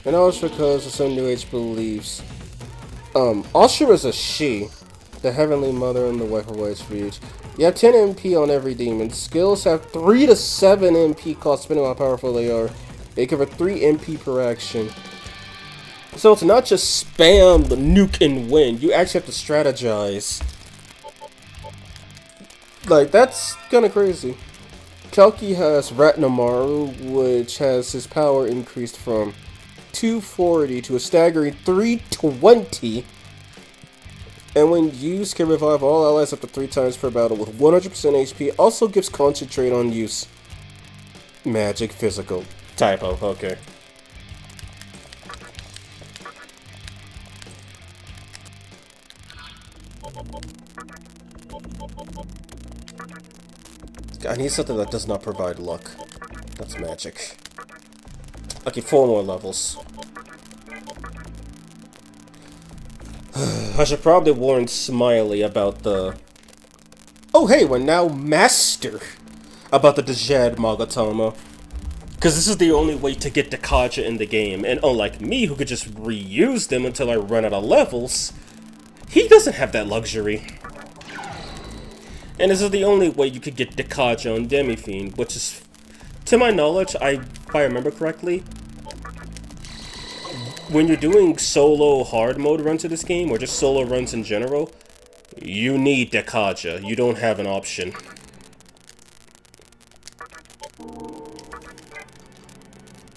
And also because of some New Age beliefs. Ashura is a she, the Heavenly Mother and the wife of White's Reach. You have 10 MP on every demon. Skills have 3 to 7 MP cost, depending on how powerful they are. They cover 3 MP per action. So it's not just spam the nuke and win. You actually have to strategize. Like, that's kind of crazy. Kalki has Ratnamaru, which has his power increased from 240 to a staggering 320. And when used, can revive all allies up to 3 times per battle with 100% HP. Also gives concentrate on use. Magic physical. Typo, okay. I need something that does not provide luck. That's magic. Okay, 4 more levels. I should probably warn Smiley about the... Oh hey, we're now master! About the Djed Magatama. Because this is the only way to get Dekaja in the game, and unlike me who could just reuse them until I run out of levels, he doesn't have that luxury. And this is the only way you could get Dekaja on Demi-Fiend, which is, to my knowledge, if I remember correctly, when you're doing solo hard mode runs of this game, or just solo runs in general, you need Dekaja. You don't have an option.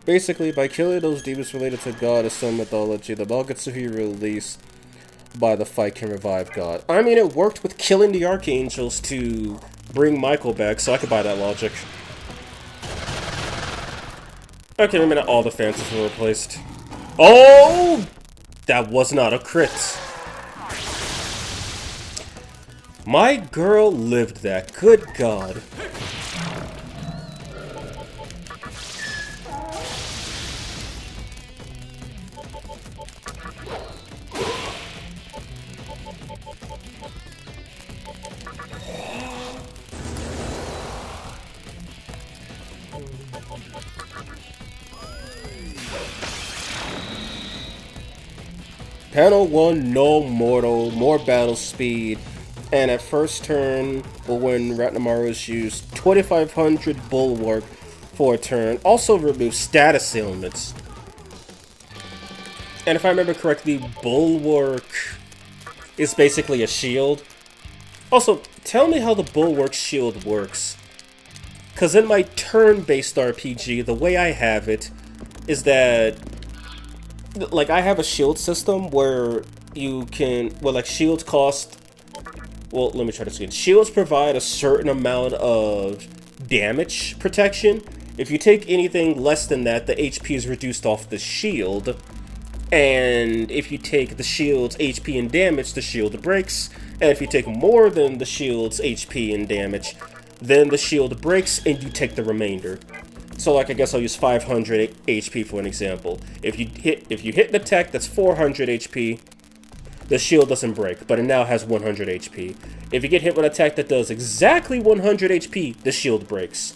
Basically, by killing those demons related to God of some mythology, the Magatsuhi released by the fight can revive God. I mean, it worked with killing the Archangels to bring Michael back, so I could buy that logic. Okay, wait a minute, all the Phantoms were replaced. Oh! That was not a crit. My girl lived that. Good God. Panel 1, no mortal, more battle speed, And at first turn, or when Ratnamaru is used, 2500 Bulwark for a turn. Also remove status ailments. And if I remember correctly, Bulwark is basically a shield. Also, tell me how the Bulwark shield works. Because in my turn-based RPG, the way I have it is that, like, I have a shield system where you can, well, like, shields cost, well, let me try this again. Shields provide a certain amount of damage protection. If you take anything less than that, the HP is reduced off the shield. And if you take the shield's HP and damage, the shield breaks. And if you take more than the shield's HP and damage, then the shield breaks and you take the remainder. So, like, I guess I'll use 500 HP for an example. If you hit an attack that's 400 HP, the shield doesn't break, but it now has 100 HP. If you get hit with an attack that does exactly 100 HP, the shield breaks.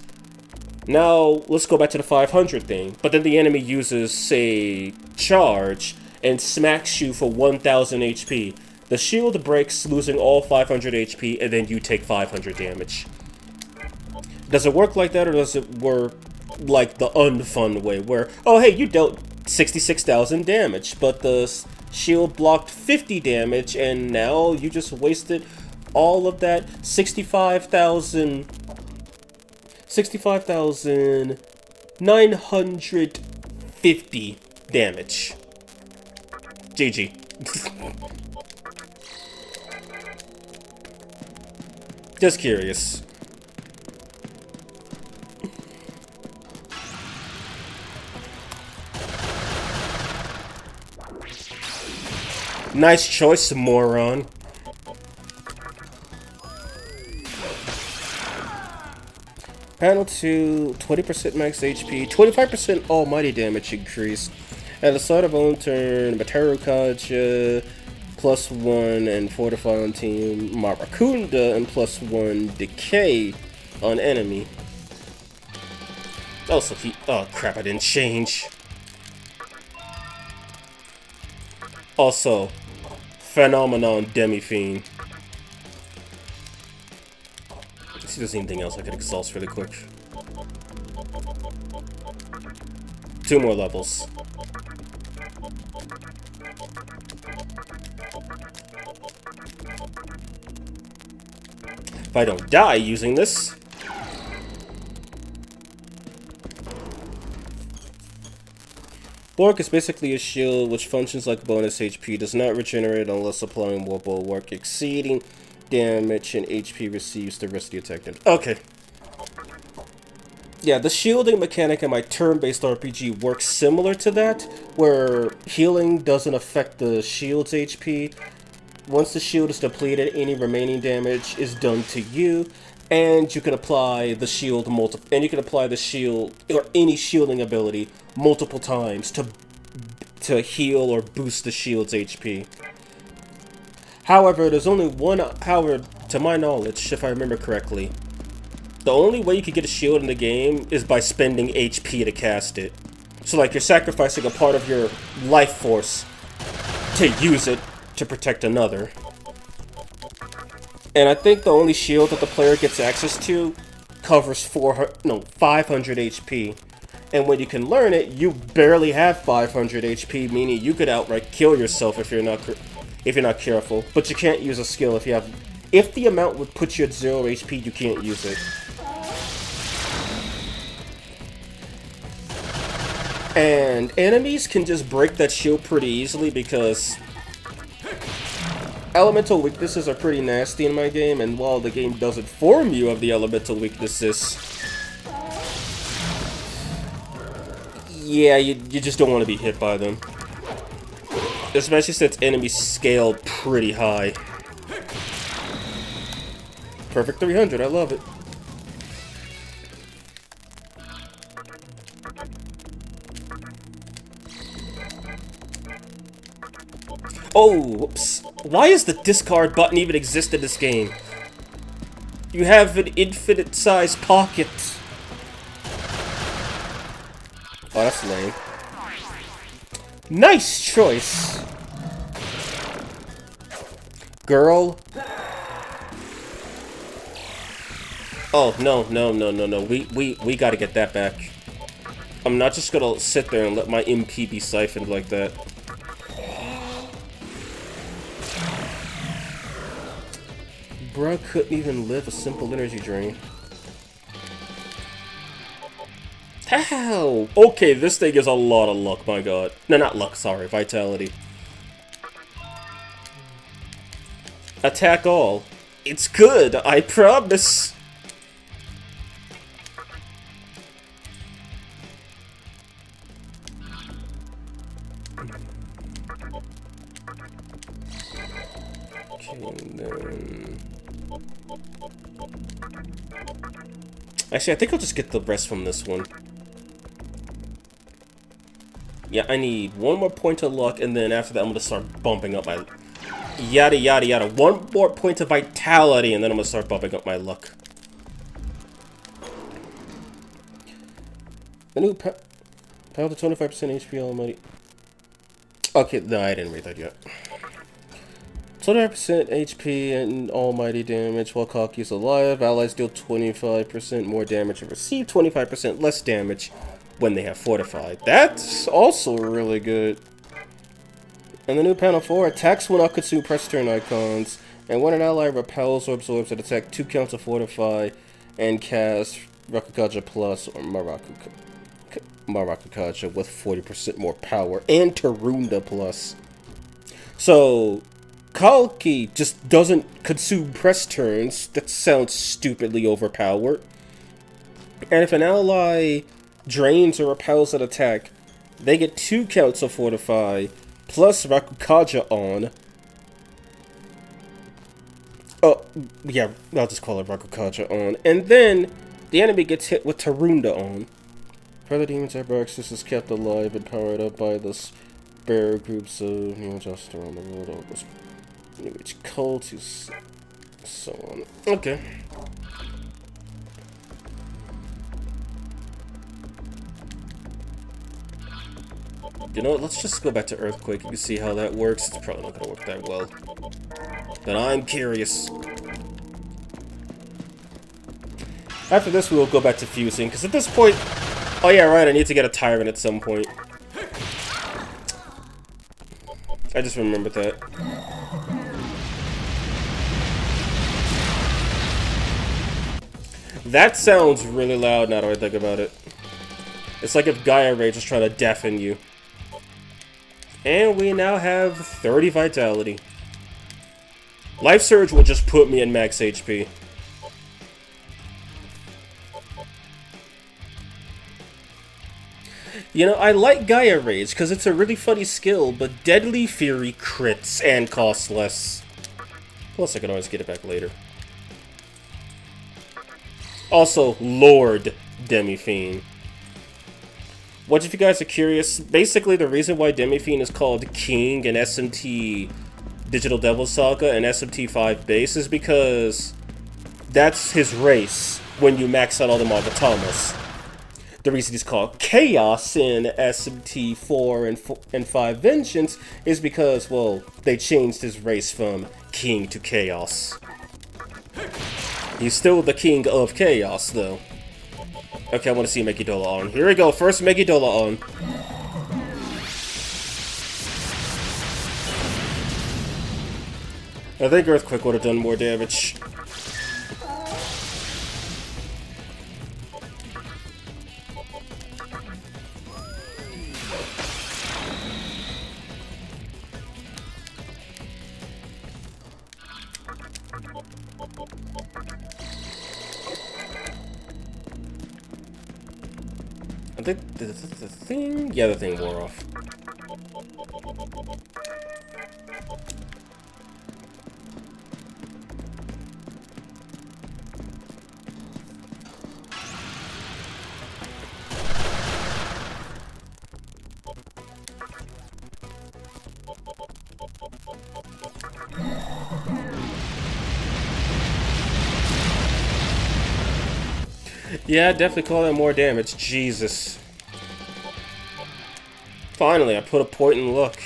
Now, let's go back to the 500 thing. But then the enemy uses, say, charge, and smacks you for 1000 HP. The shield breaks, losing all 500 HP, and then you take 500 damage. Does it work like that, or does it work like the unfun way, where, oh hey, you dealt 66,000 damage, but the shield blocked 50 damage, and now you just wasted all of that 65,950 damage. GG. Just curious. Nice choice, moron. Panel 2, 20% max HP, 25% almighty damage increase. At the start of own turn, Mataru Kaja, +1 and fortify on team, Marakunda, and +1 decay on enemy. Also, oh crap, I didn't change. Also, Phenomenon Demi-Fiend. Let's see if there's anything else I could exhaust really quick. 2 more levels. If I don't die using this. Bulwark is basically a shield which functions like bonus HP, does not regenerate unless applying more bulwark, exceeding damage and HP receives the rest of the attack damage. Okay. Yeah, the shielding mechanic in my turn-based RPG works similar to that, where healing doesn't affect the shield's HP. Once the shield is depleted, any remaining damage is done to you, and you can apply the shield or any shielding ability multiple times to heal or boost the shield's HP. However, there's only one. However, to my knowledge, if I remember correctly, the only way you can get a shield in the game is by spending HP to cast it. So, like, you're sacrificing a part of your life force to use it to protect another. And I think the only shield that the player gets access to covers 500 HP. And when you can learn it, you barely have 500 HP, meaning you could outright kill yourself if you're not careful. But you can't use a skill if the amount would put you at 0 HP, you can't use it. And enemies can just break that shield pretty easily because elemental weaknesses are pretty nasty in my game, and while the game does inform you of the elemental weaknesses, yeah, you just don't want to be hit by them. Especially since enemies scale pretty high. Perfect 300, I love it. Oh, whoops. Why is the discard button even exist in this game? You have an infinite-sized pocket. Oh, that's lame. Nice choice! Girl. Oh, no, no, no, no, no. We gotta get that back. I'm not just gonna sit there and let my MP be siphoned like that. Bruh couldn't even live a simple energy drain. How? Okay, this thing is a lot of luck, my god. No, not luck, sorry. Vitality. Attack all. It's good, I promise. Okay, and then... Actually, I think I'll just get the rest from this one. Yeah, I need one more point of luck, and then after that, I'm gonna start bumping up my... Yada, yada, yada. One more point of vitality, and then I'm gonna start bumping up my luck. The new pound to 25% HP almighty. Okay, no, I didn't read that yet. 25% HP and almighty damage while Cocky is alive. Allies deal 25% more damage and receive 25% less damage when they have fortified. That's also really good. And the new panel 4 attacks when Akatsu press turn icons, and when an ally repels or absorbs an attack, 2 counts of fortify and cast Rakukaja Plus or Marakukaja with 40% more power and Tarunda Plus. So Kalki just doesn't consume press turns. That sounds stupidly overpowered. And if an ally drains or repels an attack, they get 2 counts of fortify plus Rakukaja on. Oh, yeah, I'll just call it Rakukaja on. And then the enemy gets hit with Tarunda on. Further demons Abraxas is kept alive and powered up by the spare groups of new just around the world. All this new age cult is so on. Okay. You know what, let's just go back to Earthquake and see how that works. It's probably not going to work that well. But I'm curious. After this, we will go back to Fusing, because at this point... Oh yeah, right, I need to get a Tyrant at some point. I just remembered that. That sounds really loud now that I think about it. It's like if Gaia Rage is trying to deafen you. And we now have 30 Vitality. Life Surge will just put me in max HP. You know, I like Gaia Rage because it's a really funny skill, but Deadly Fury crits and costs less. Plus, I can always get it back later. Also, Lord Demi-Fiend. What if you guys are curious? Basically, the reason why Demi-Fiend is called King in SMT Digital Devil Saga and SMT 5 base is because that's his race when you max out all the Mitamas. The reason he's called Chaos in SMT 4 and 5 Vengeance is because, well, they changed his race from King to Chaos. He's still the King of Chaos, though. Okay, I want to see Megidola on. Here we go, first Megidola on. I think Earthquake would have done more damage. I think the thing... Yeah, the thing wore off. Yeah, definitely call that more damage. Jesus. Finally, I put a point in luck.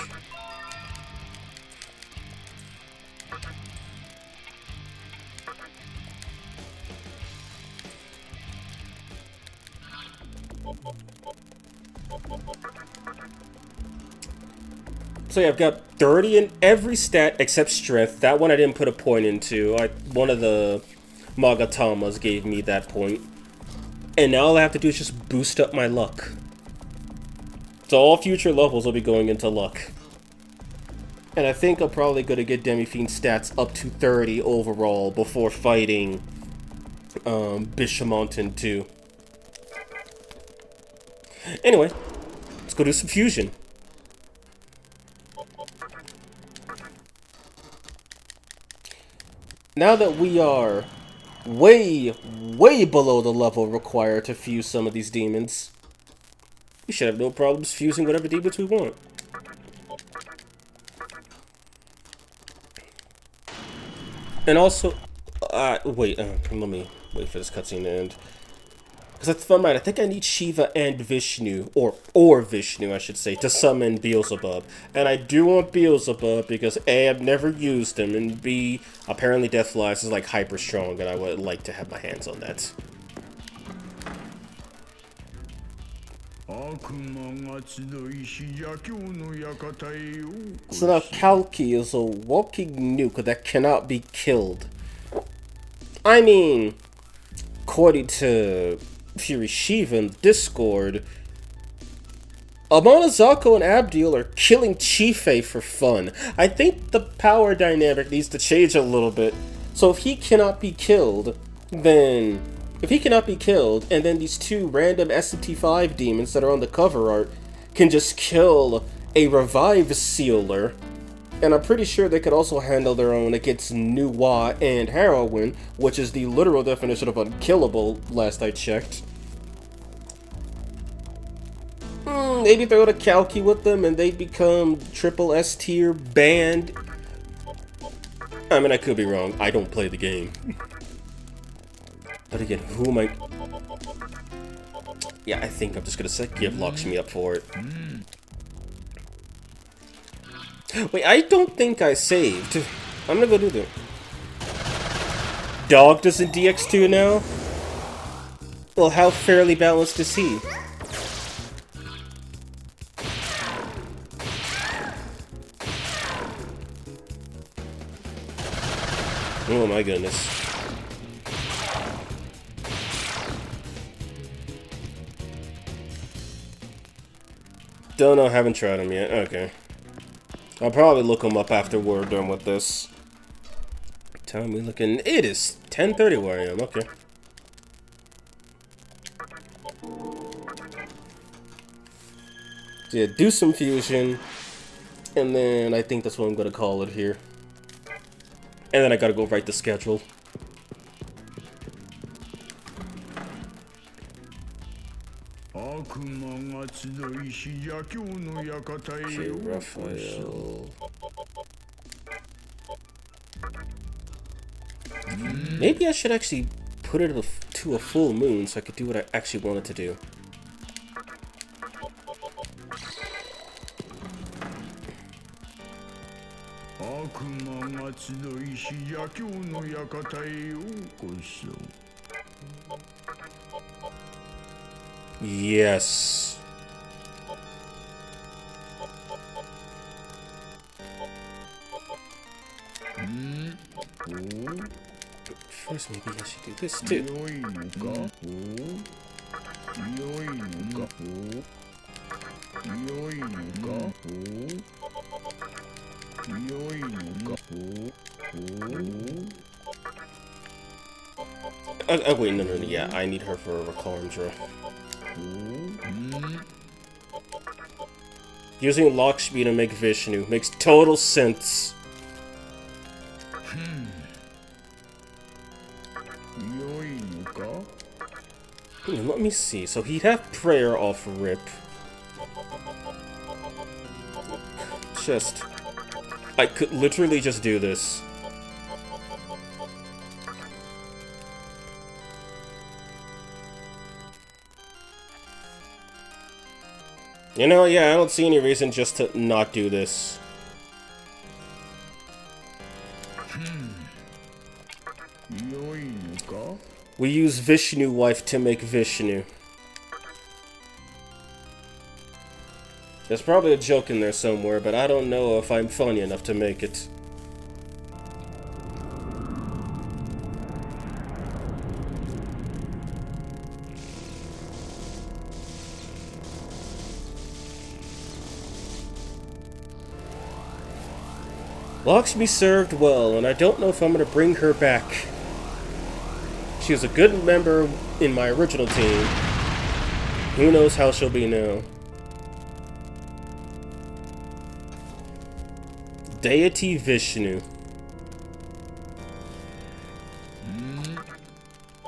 So yeah, I've got 30 in every stat except strength. That one I didn't put a point into. One of the Magatamas gave me that point. And now all I have to do is just boost up my luck. So all future levels will be going into luck. And I think I'm probably going to get Demi-Fiend stats up to 30 overall before fighting Bishamonten 2. Anyway, let's go do some fusion. Now that we are way below the level required to fuse some of these demons, we should have no problems fusing whatever demons we want. And also, wait, let me wait for this cutscene to end. Because if I'm right, I think I need Shiva and Vishnu, or Vishnu, I should say, to summon Beelzebub. And I do want Beelzebub because A, I've never used him, and B, apparently Deathlies is like hyper strong, and I would like to have my hands on that. So now Kalki is a walking nuke that cannot be killed. I mean, according to Fury Shiva in Discord, Amonazako and Abdiel are killing Chife for fun. I think the power dynamic needs to change a little bit. So if he cannot be killed, then... If he cannot be killed, and then these two random SCP-5 demons that are on the cover art can just kill a Revive Sealer, and I'm pretty sure they could also handle their own against Nuwa and Heroine, which is the literal definition of unkillable, last I checked. Maybe throw the Kalki with them and they become triple S tier banned. I mean, I could be wrong. I don't play the game. But again, who am I... Yeah, I think I'm just gonna set Give Lakshmi up for it. Wait, I don't think I saved. I'm gonna go do that. Dog doesn't DX2 now? Well, how fairly balanced is he? Oh my goodness. Don't know, haven't tried him yet. Okay. I'll probably look him up after we're done with this. Time we looking. It is 10:30 where I am. Okay. So yeah, do some fusion, and then I think that's what I'm gonna call it here. And then I gotta go write the schedule. Okay, Raphael. Maybe I should actually put it to a full moon so I could do what I actually wanted to do. Yes. First, maybe I should do this too. Wait, no, yeah, I need her for a Recalmdra. Using Lakshmi to make Vishnu makes total sense. Let me see. So he'd have prayer off rip. I could literally just do this. You know, yeah, I don't see any reason just to not do this. We use Vishnu wife to make Vishnu. There's probably a joke in there somewhere, but I don't know if I'm funny enough to make it. Lakshmi served well, and I don't know if I'm going to bring her back. She was a good member in my original team. Who knows how she'll be now. Deity Vishnu.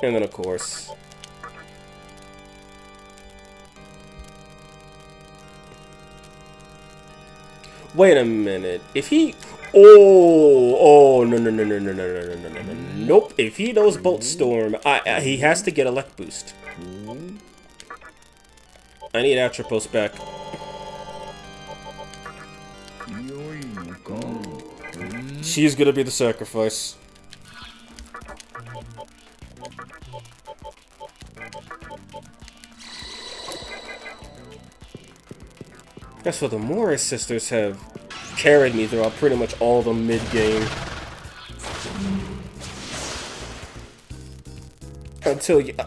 And then, of course... Wait a minute. If he... Oh, no, no. Nope. If he knows Bolt Storm, he has to get a Elect Boost. I need Atropos back. She's gonna be the sacrifice. Guess what, the Morris sisters have carried me throughout pretty much all the mid-game. Until you... I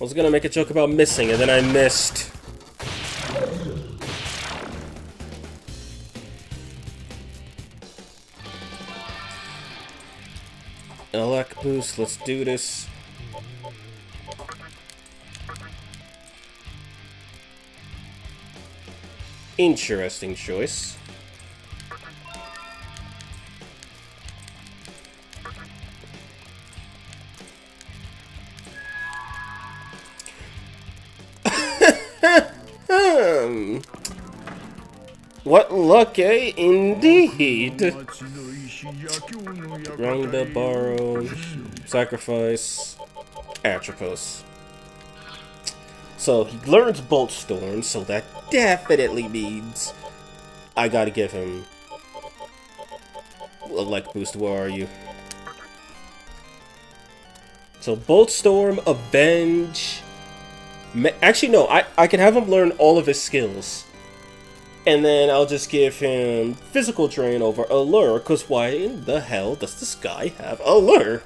was gonna make a joke about missing, and then I missed. Elect boost, let's do this. Interesting choice. What luck, eh? Indeed. Round borrow, sacrifice, Atropos. So he learns Bolt Storm, so that definitely means I gotta give him a Elect Boost. Where are you? So Bolt Storm, Avenge. Actually, no, I can have him learn all of his skills. And then I'll just give him Physical Drain over Allure, because why in the hell does this guy have Allure?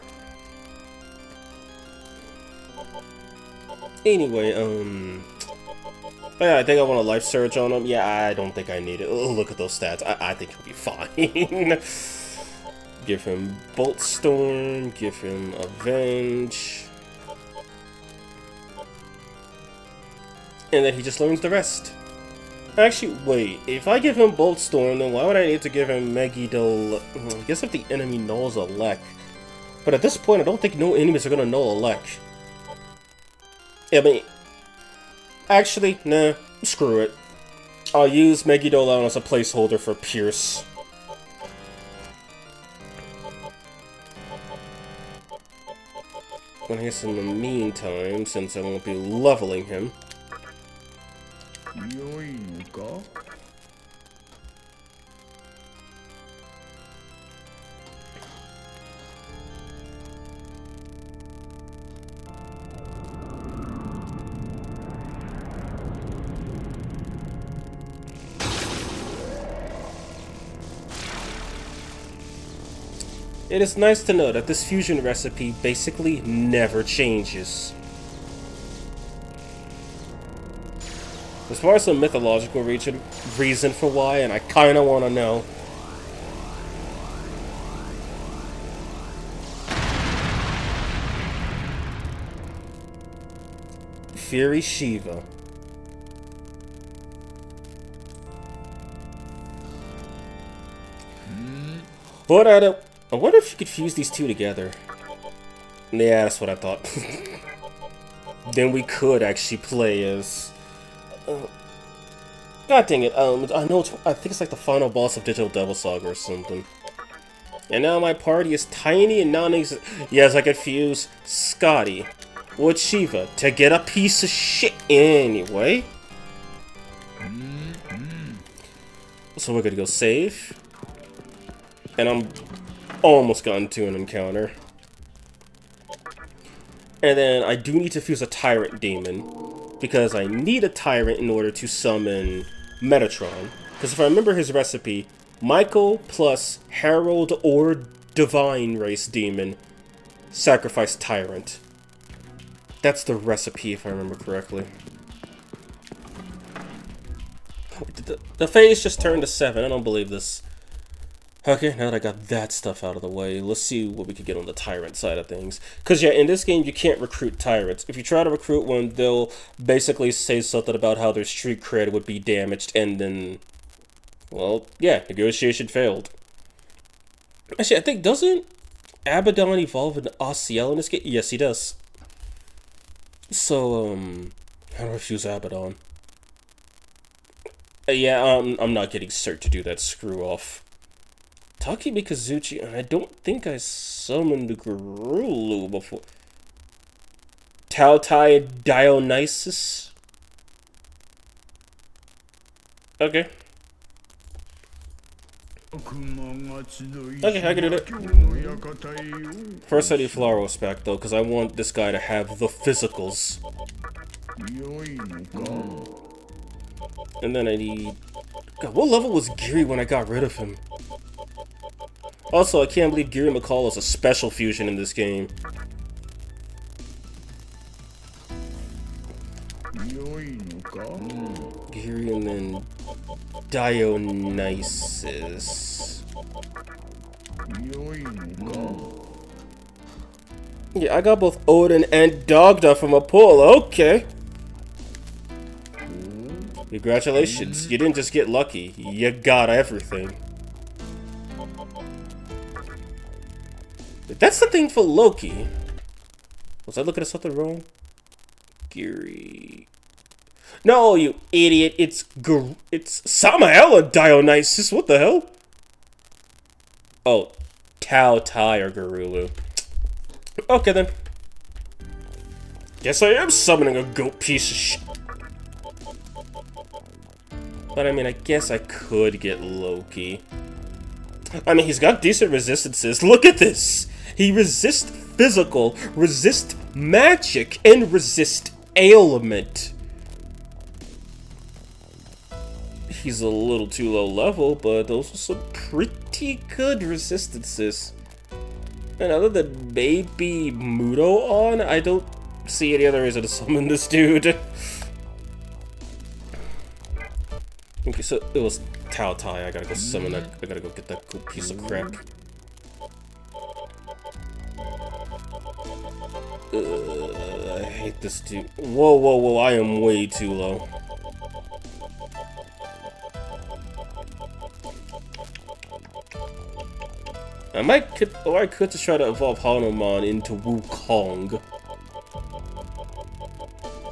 Anyway, yeah, I think I want a Life Surge on him. Yeah, I don't think I need it. Oh, look at those stats. I think he'll be fine. Give him Bolt Storm, give him Avenge. And then he just learns the rest. Actually, wait, if I give him Bolt Storm, then why would I need to give him Megiddo? I guess if the enemy nulls Elect. But at this point, I don't think no enemies are gonna null Elect. I mean, actually, nah, screw it. I'll use Megiddo as a placeholder for Pierce. I guess in the meantime, since I won't be leveling him. It is nice to know that this fusion recipe basically never changes. As far as the mythological reason for why, and I kinda wanna know. Fury Shiva. But I wonder if you could fuse these two together. Yeah, that's what I thought. Then we could actually play as... God dang it, I know I think it's like the final boss of Digital Devil Saga or something. And now my party is tiny and non-existent. Yes, I could fuse Scotty with Shiva to get a piece of shit anyway. So we're gonna go save. And I'm almost gotten to an encounter. And then I do need to fuse a Tyrant Demon. because I need a tyrant in order to summon Metatron. Because if I remember his recipe, Michael plus Herald or Divine Race Demon sacrifice Tyrant. That's the recipe, if I remember correctly. The phase just turned to 7. I don't believe this. Okay, now that I got that stuff out of the way, let's see what we could get on the Tyrant side of things. Because, yeah, in this game, you can't recruit Tyrants. If you try to recruit one, they'll basically say something about how their street cred would be damaged, and then, well, yeah, negotiation failed. Actually, I think, doesn't Abaddon evolve into Osceola in this game? Yes, he does. So, how do I fuse Abaddon? Yeah, I'm not getting Cert to do that screw off. Taki Mikazuchi, and I don't think I summoned Garulu before. Tautai Dionysus? Okay. Okay, I can do that. First I need Flaros back though, because I want this guy to have the physicals. And then I need... God, what level was Giri when I got rid of him? Also, I can't believe Giri McCall is a special fusion in this game. Giri and then Dionysus. Yeah, I got both Odin and Dogda from a pull. Okay. Congratulations, you didn't just get lucky, you got everything. That's the thing for Loki. Was I looking at something wrong? Giri. No, you idiot, it's Samael and Dionysus, what the hell? Oh, Tao Tai or Garulu. Okay then. Guess I am summoning a goat piece of shit. But I mean, I guess I could get Loki. I mean, he's got decent resistances. Look at this! He resists physical, resist magic, and resist ailment. He's a little too low level, but those are some pretty good resistances. And other than maybe Mudo on, I don't see any other reason to summon this dude. Okay, so it was Tao Tai. I gotta go summon that. I gotta go get that cool piece of crap. I hate this dude. Whoa, whoa, whoa, I am way too low. I could just try to evolve Hanuman into Wukong.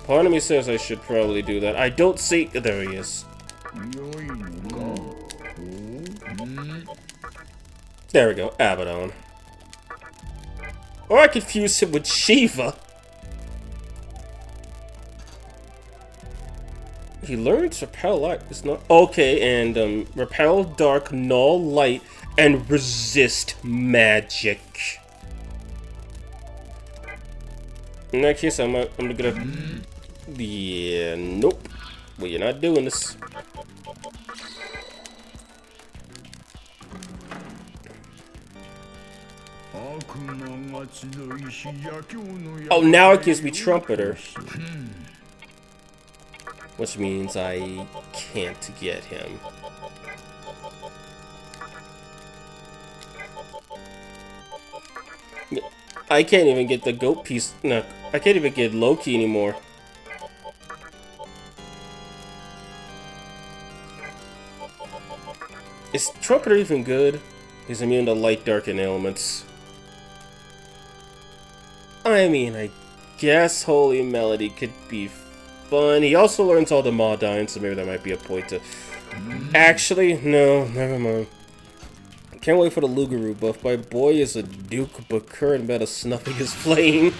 Part of me says I should probably do that. I don't see... There he is. There we go, Abaddon. Or I could fuse him with Shiva. He learns Repel Light. It's not... Okay, and Repel Dark, Null Light, and Resist Magic. In that case, I'm gonna... Yeah, nope. Well, you're not doing this. Oh, now it gives me Trumpeter. Which means I can't get him. I can't even get the goat piece. No, I can't even get Loki anymore. Is Trumpeter even good? He's immune to light, dark, and ailments. I mean, I guess Holy Melody could be fun. He also learns all the Maudine, so maybe that might be a point to... Actually, no, never mind. Can't wait for the Lugaroo buff. My boy is a Duke, but current meta snuffing his flame.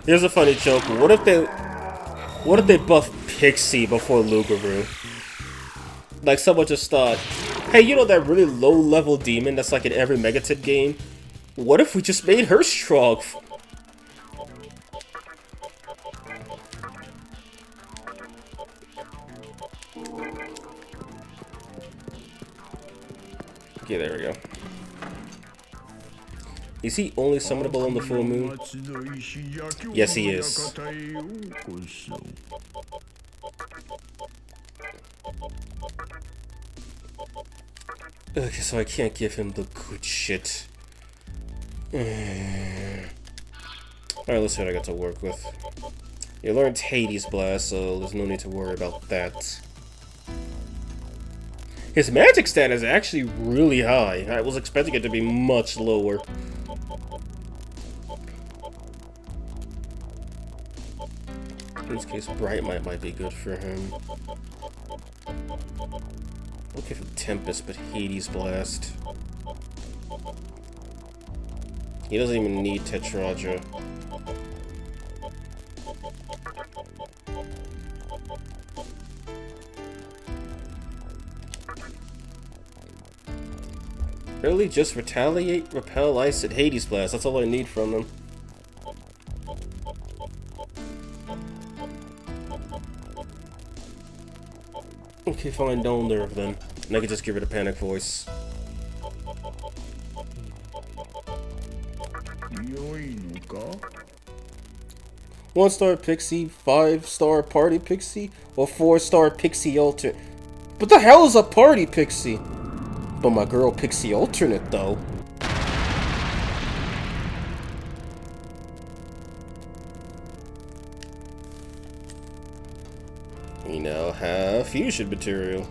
Here's a funny joke. What if they buff Pixie before Lugaroo? Like, someone just thought, hey, you know that really low-level demon that's like in every Megaton game? What if we just made her strong? Okay, there we go. Is he only summonable on the full moon? Yes, he is. Okay, so I can't give him the good shit. Alright, let's see what I got to work with. You learned Hades Blast, so there's no need to worry about that. His magic stat is actually really high. I was expecting it to be much lower. In this case, Bright might be good for him. Okay for Tempest, but Hades Blast. He doesn't even need Tetraja. Really? Just Retaliate, Repel, Ice, and Hades Blast. That's all I need from him. Okay, fine, don't nerve then. And I can just give it a Panic Voice. One-star Pixie, 5-star Party Pixie, or 4-star Pixie Alternate. What the hell is a Party Pixie? But my girl Pixie Alternate, though. We now have fusion material.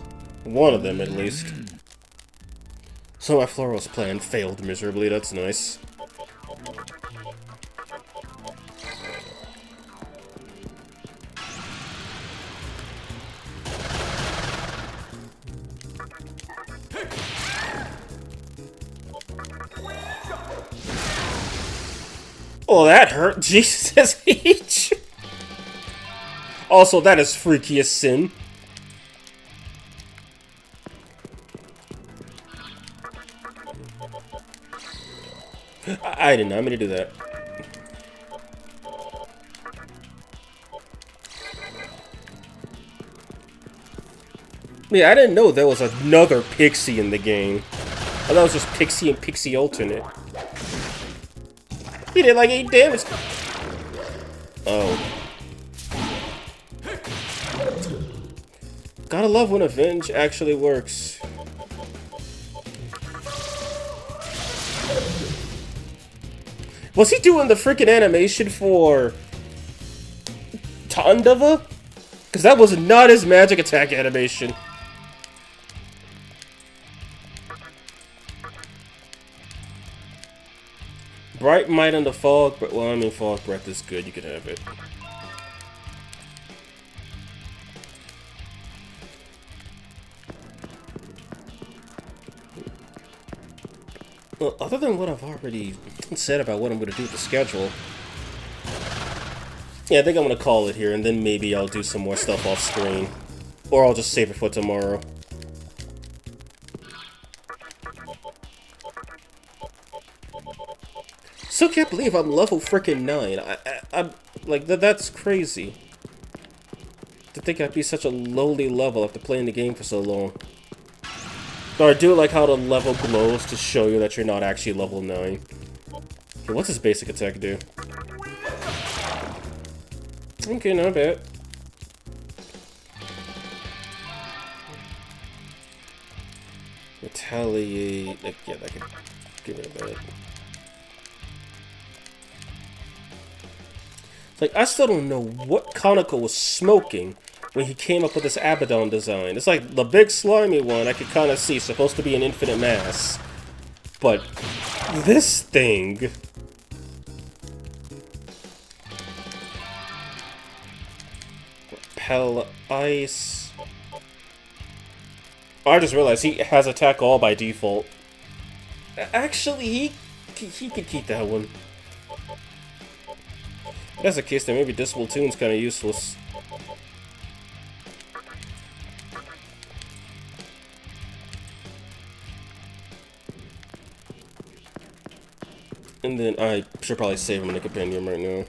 One of them, at least. So my Floros plan failed miserably, that's nice. Oh, that hurt. Jesus H. Also, that is freaky as sin. I did not mean to do that. Yeah, I didn't know there was another Pixie in the game. I thought it was just Pixie and Pixie Alternate. He did like 8 damage. Oh. Gotta love when Avenge actually works. Was he doing the freaking animation for Tandava? Because that was not his magic attack animation. Bright Might and the Fog, but well, I mean, Fog Breath is good. You can have it. Well, other than what I've already said about what I'm going to do with the schedule, yeah, I think I'm going to call it here, and then maybe I'll do some more stuff off screen. Or I'll just save it for tomorrow. Still can't believe I'm level frickin' 9. I'm like, that's crazy. To think I'd be such a lowly level after playing the game for so long. But I do like how the level glows to show you that you're not actually level 9. Okay, what's his basic attack do? Okay, not bad. Retaliate. Yeah, that could get rid of that. Like, I still don't know what Kaneko was smoking when he came up with this Abaddon design. It's like the big slimy one I could kind of see, supposed to be an infinite mass. But this thing... Repel Ice... Oh, I just realized he has attack all by default. Actually, he could keep that one. If that's the case, then maybe Dismal Tune's kind of useless. And then I should probably save him in a compendium right now.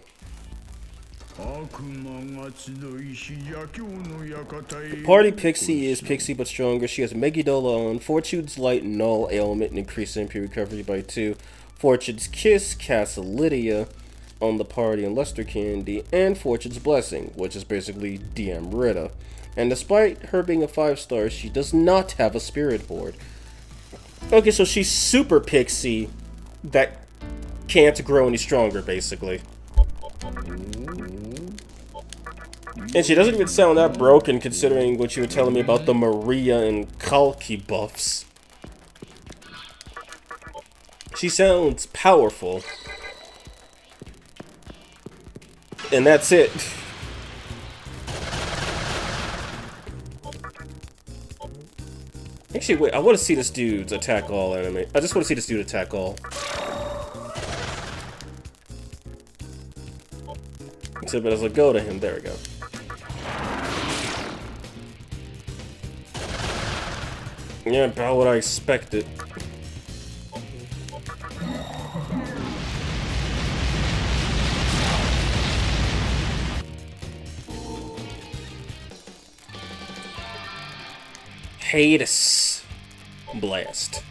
Party Pixie is Pixie but stronger. She has Megidola on. Fortune's Light, Null, Ailment, and increased MP recovery by 2. Fortune's Kiss casts Lydia on the party and Luster Candy. And Fortune's Blessing, which is basically DM Rita. And despite her being a 5-star, she does not have a Spirit Board. Okay, so she's Super Pixie that can't grow any stronger, basically. And she doesn't even sound that broken considering what you were telling me about the Maria and Kalki buffs. She sounds powerful. And that's it. Actually, wait, I want to see this dude's attack all anime. I just want to see this dude attack all. Except as I go to him, there we go. Yeah, about what I expected. Hades. Blast.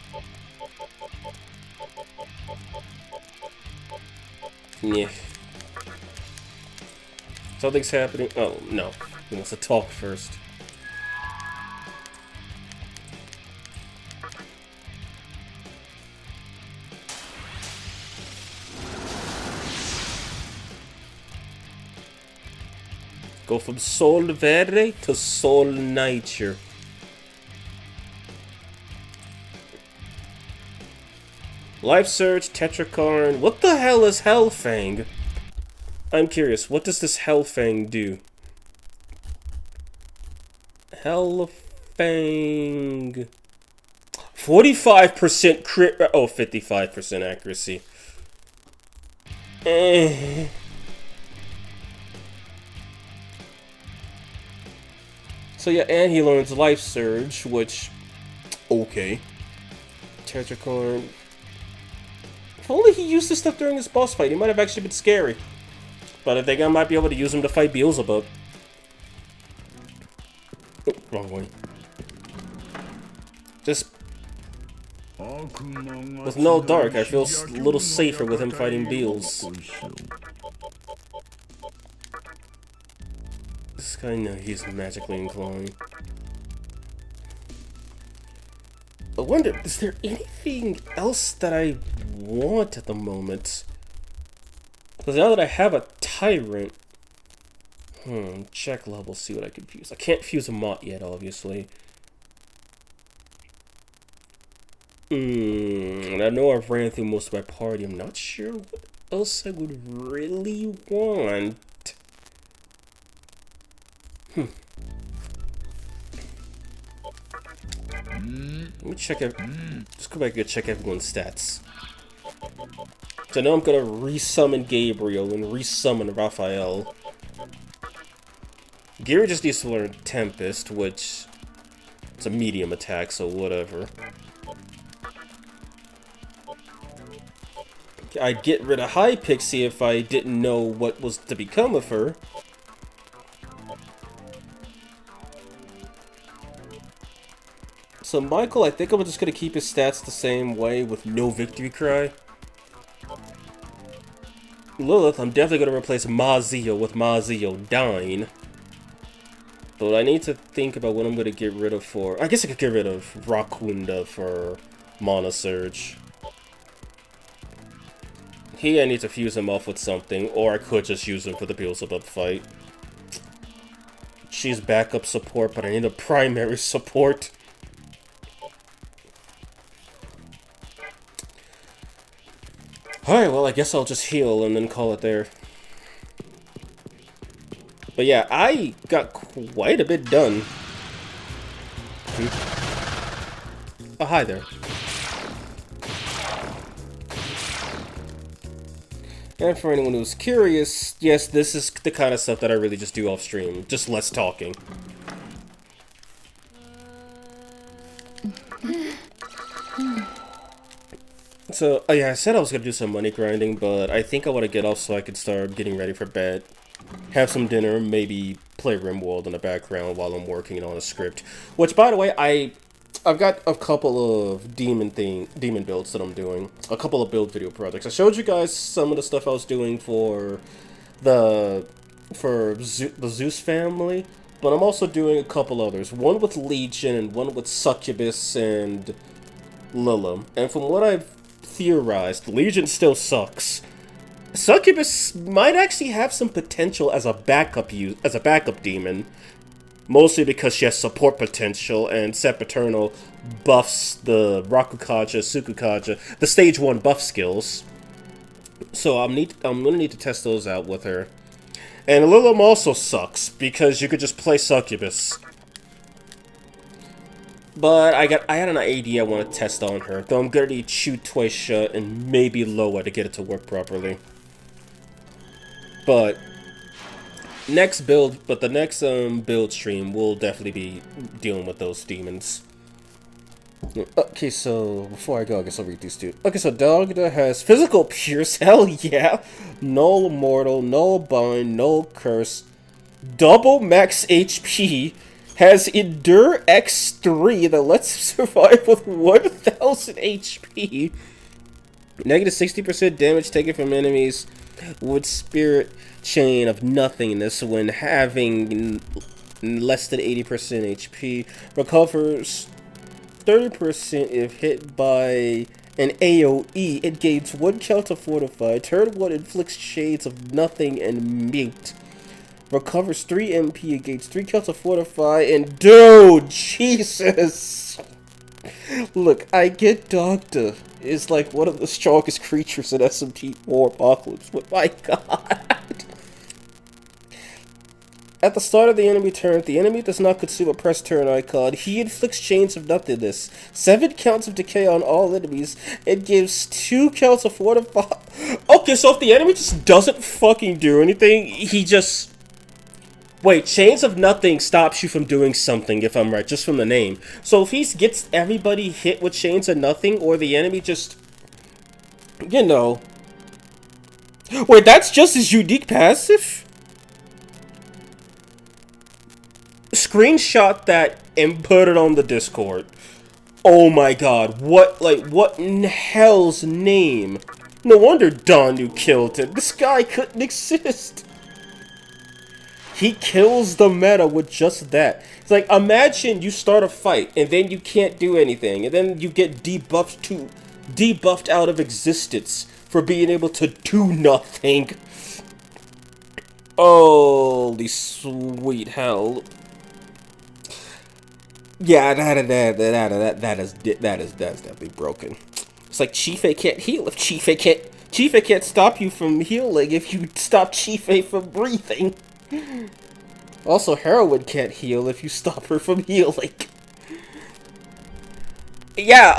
Yeah. Something's happening. Oh, no. He wants to talk first. Go from Sol Verde to Sol Nature. Life Surge, Tetrakarn. What the hell is Hellfang? I'm curious, what does this Hellfang do? Hellfang... 45% crit... Oh, 55% accuracy. So yeah, and he learns Life Surge, which... Okay. Tetrakarn... If only he used this stuff during his boss fight, he might have actually been scary. But I think I might be able to use him to fight Beelzebub. Oh, wrong way. Just... With no Dark, I feel a little safer with him fighting Beels. This guy, no, he's magically inclined. I wonder, is there anything else that I want at the moment? Because now that I have a Tyrant... check level, see what I can fuse. I can't fuse a Mott yet, obviously. And I know I've ran through most of my party. I'm not sure what else I would really want. Let me check just go back and check everyone's stats. So I know I'm gonna resummon Gabriel and resummon Raphael. Gary just needs to learn Tempest, which it's a medium attack, so whatever. I'd get rid of High Pixie if I didn't know what was to become of her. So Michael, I think I'm just gonna keep his stats the same way with no Victory Cry. Lilith, I'm definitely gonna replace Mazio with Mazio Dine. But I need to think about what I'm gonna get rid of for... I guess I could get rid of Rakunda for Mana Surge. I need to fuse him off with something, or I could just use him for the Beelzebub fight. She's backup support, but I need a primary support. Alright, well, I guess I'll just heal and then call it there. But yeah, I got quite a bit done. Oh, hi there. And for anyone who's curious, yes, this is the kind of stuff that I really just do off stream. Just less talking. So, oh yeah, I said I was gonna do some money grinding, but I think I want to get off so I can start getting ready for bed. Have some dinner, maybe play RimWorld in the background while I'm working on a script. Which, by the way, I've got a couple of demon builds that I'm doing. A couple of build video projects. I showed you guys some of the stuff I was doing for the the Zeus family, but I'm also doing a couple others. One with Legion and one with Succubus and Lilith. And from what I've theorized, Legion still sucks. Succubus might actually have some potential as a backup demon, mostly because she has support potential, and Sempiternal buffs the Rakukaja, Sukukaja, the stage 1 buff skills. So I'm gonna need to test those out with her. And Lilith also sucks because you could just play Succubus. But I had an idea I want to test on her, though I'm gonna need Shoot Twice Shut and maybe Loa to get it to work properly. But the next build stream we'll definitely be dealing with those demons. Okay, so before I go, I guess I'll read these two. Okay, so Dogda has Physical Pierce, hell yeah, Null Immortal, Null Bind, Null Curse, double max HP, has Endure X3 that lets him survive with 1000 HP, negative 60% damage taken from enemies with Spirit Chain of Nothingness when having less than 80% HP, recovers 30% if hit by an AoE. It gains 1 counter fortify, turn 1 inflicts Shades of Nothing and Mute, recovers 3 MP, it gains 3 counter fortify, and dude, Jesus! Look, I get Doctor is like one of the strongest creatures in SMT War Apocalypse, but my god! At the start of the enemy turn, if the enemy does not consume a press turn icon, he inflicts Chains of Nothingness, 7 counts of decay on all enemies, it gives 2 counts of fortify. Okay, so if the enemy just doesn't fucking do anything, he just... Wait, Chains of Nothing stops you from doing something, if I'm right, just from the name. So if he gets everybody hit with Chains of Nothing, or the enemy just... You know... Wait, that's just his unique passive? Screenshot that and put it on the Discord. Oh my god, what in hell's name? No wonder Danu killed him. This guy couldn't exist. He kills the meta with just that. It's like, imagine you start a fight and then you can't do anything, and then you get debuffed out of existence for being able to do nothing. Holy sweet hell. Yeah, that's definitely broken. It's like Chife can't heal if Chife can't stop you from healing if you stop Chife from breathing. Also, Heroine can't heal if you stop her from healing. Yeah,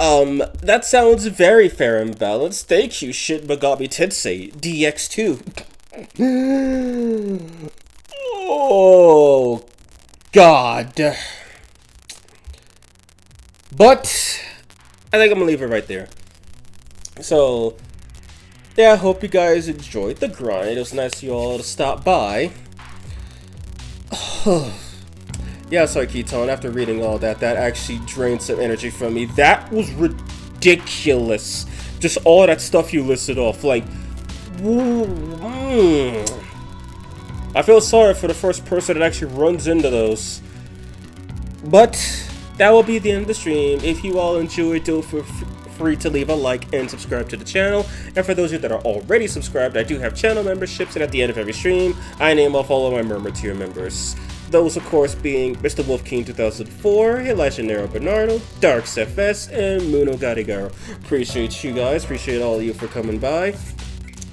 that sounds very fair and balanced. Thank you, Shin Megami Tensei DX2. Oh, God. But I think I'm gonna leave it right there. So, yeah, I hope you guys enjoyed the grind. It was nice of you all to stop by. Yeah, sorry, Keaton. After reading all that, that actually drained some energy from me. That was ridiculous. Just all that stuff you listed off. Like, I feel sorry for the first person that actually runs into those. But that will be the end of the stream. If you all enjoyed, feel free to leave a like and subscribe to the channel. And for those of you that are already subscribed, I do have channel memberships, and at the end of every stream, I name off all of my Murmur tier members. Those, of course, being Mr. Wolf King 2004, Elijah Nero Bernardo, Darks FS, and Muno Gadigaro. Appreciate you guys. Appreciate all of you for coming by.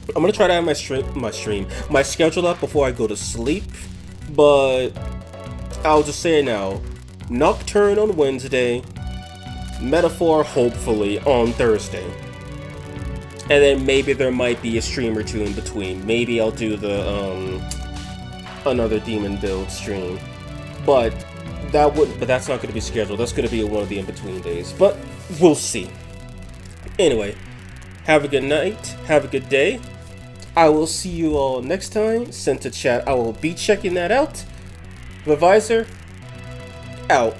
I'm gonna try to have my schedule up before I go to sleep, but I'll just say it now. Nocturne on Wednesday, Metaphor hopefully on Thursday, and then maybe there might be a stream or two in between. Maybe I'll do the another demon build stream, but that's not going to be scheduled. That's going to be one of the in-between days, but we'll see. Anyway, Have a good night. Have a good day. I will see you all next time. Send to chat. I will be checking that out. The Visor, out.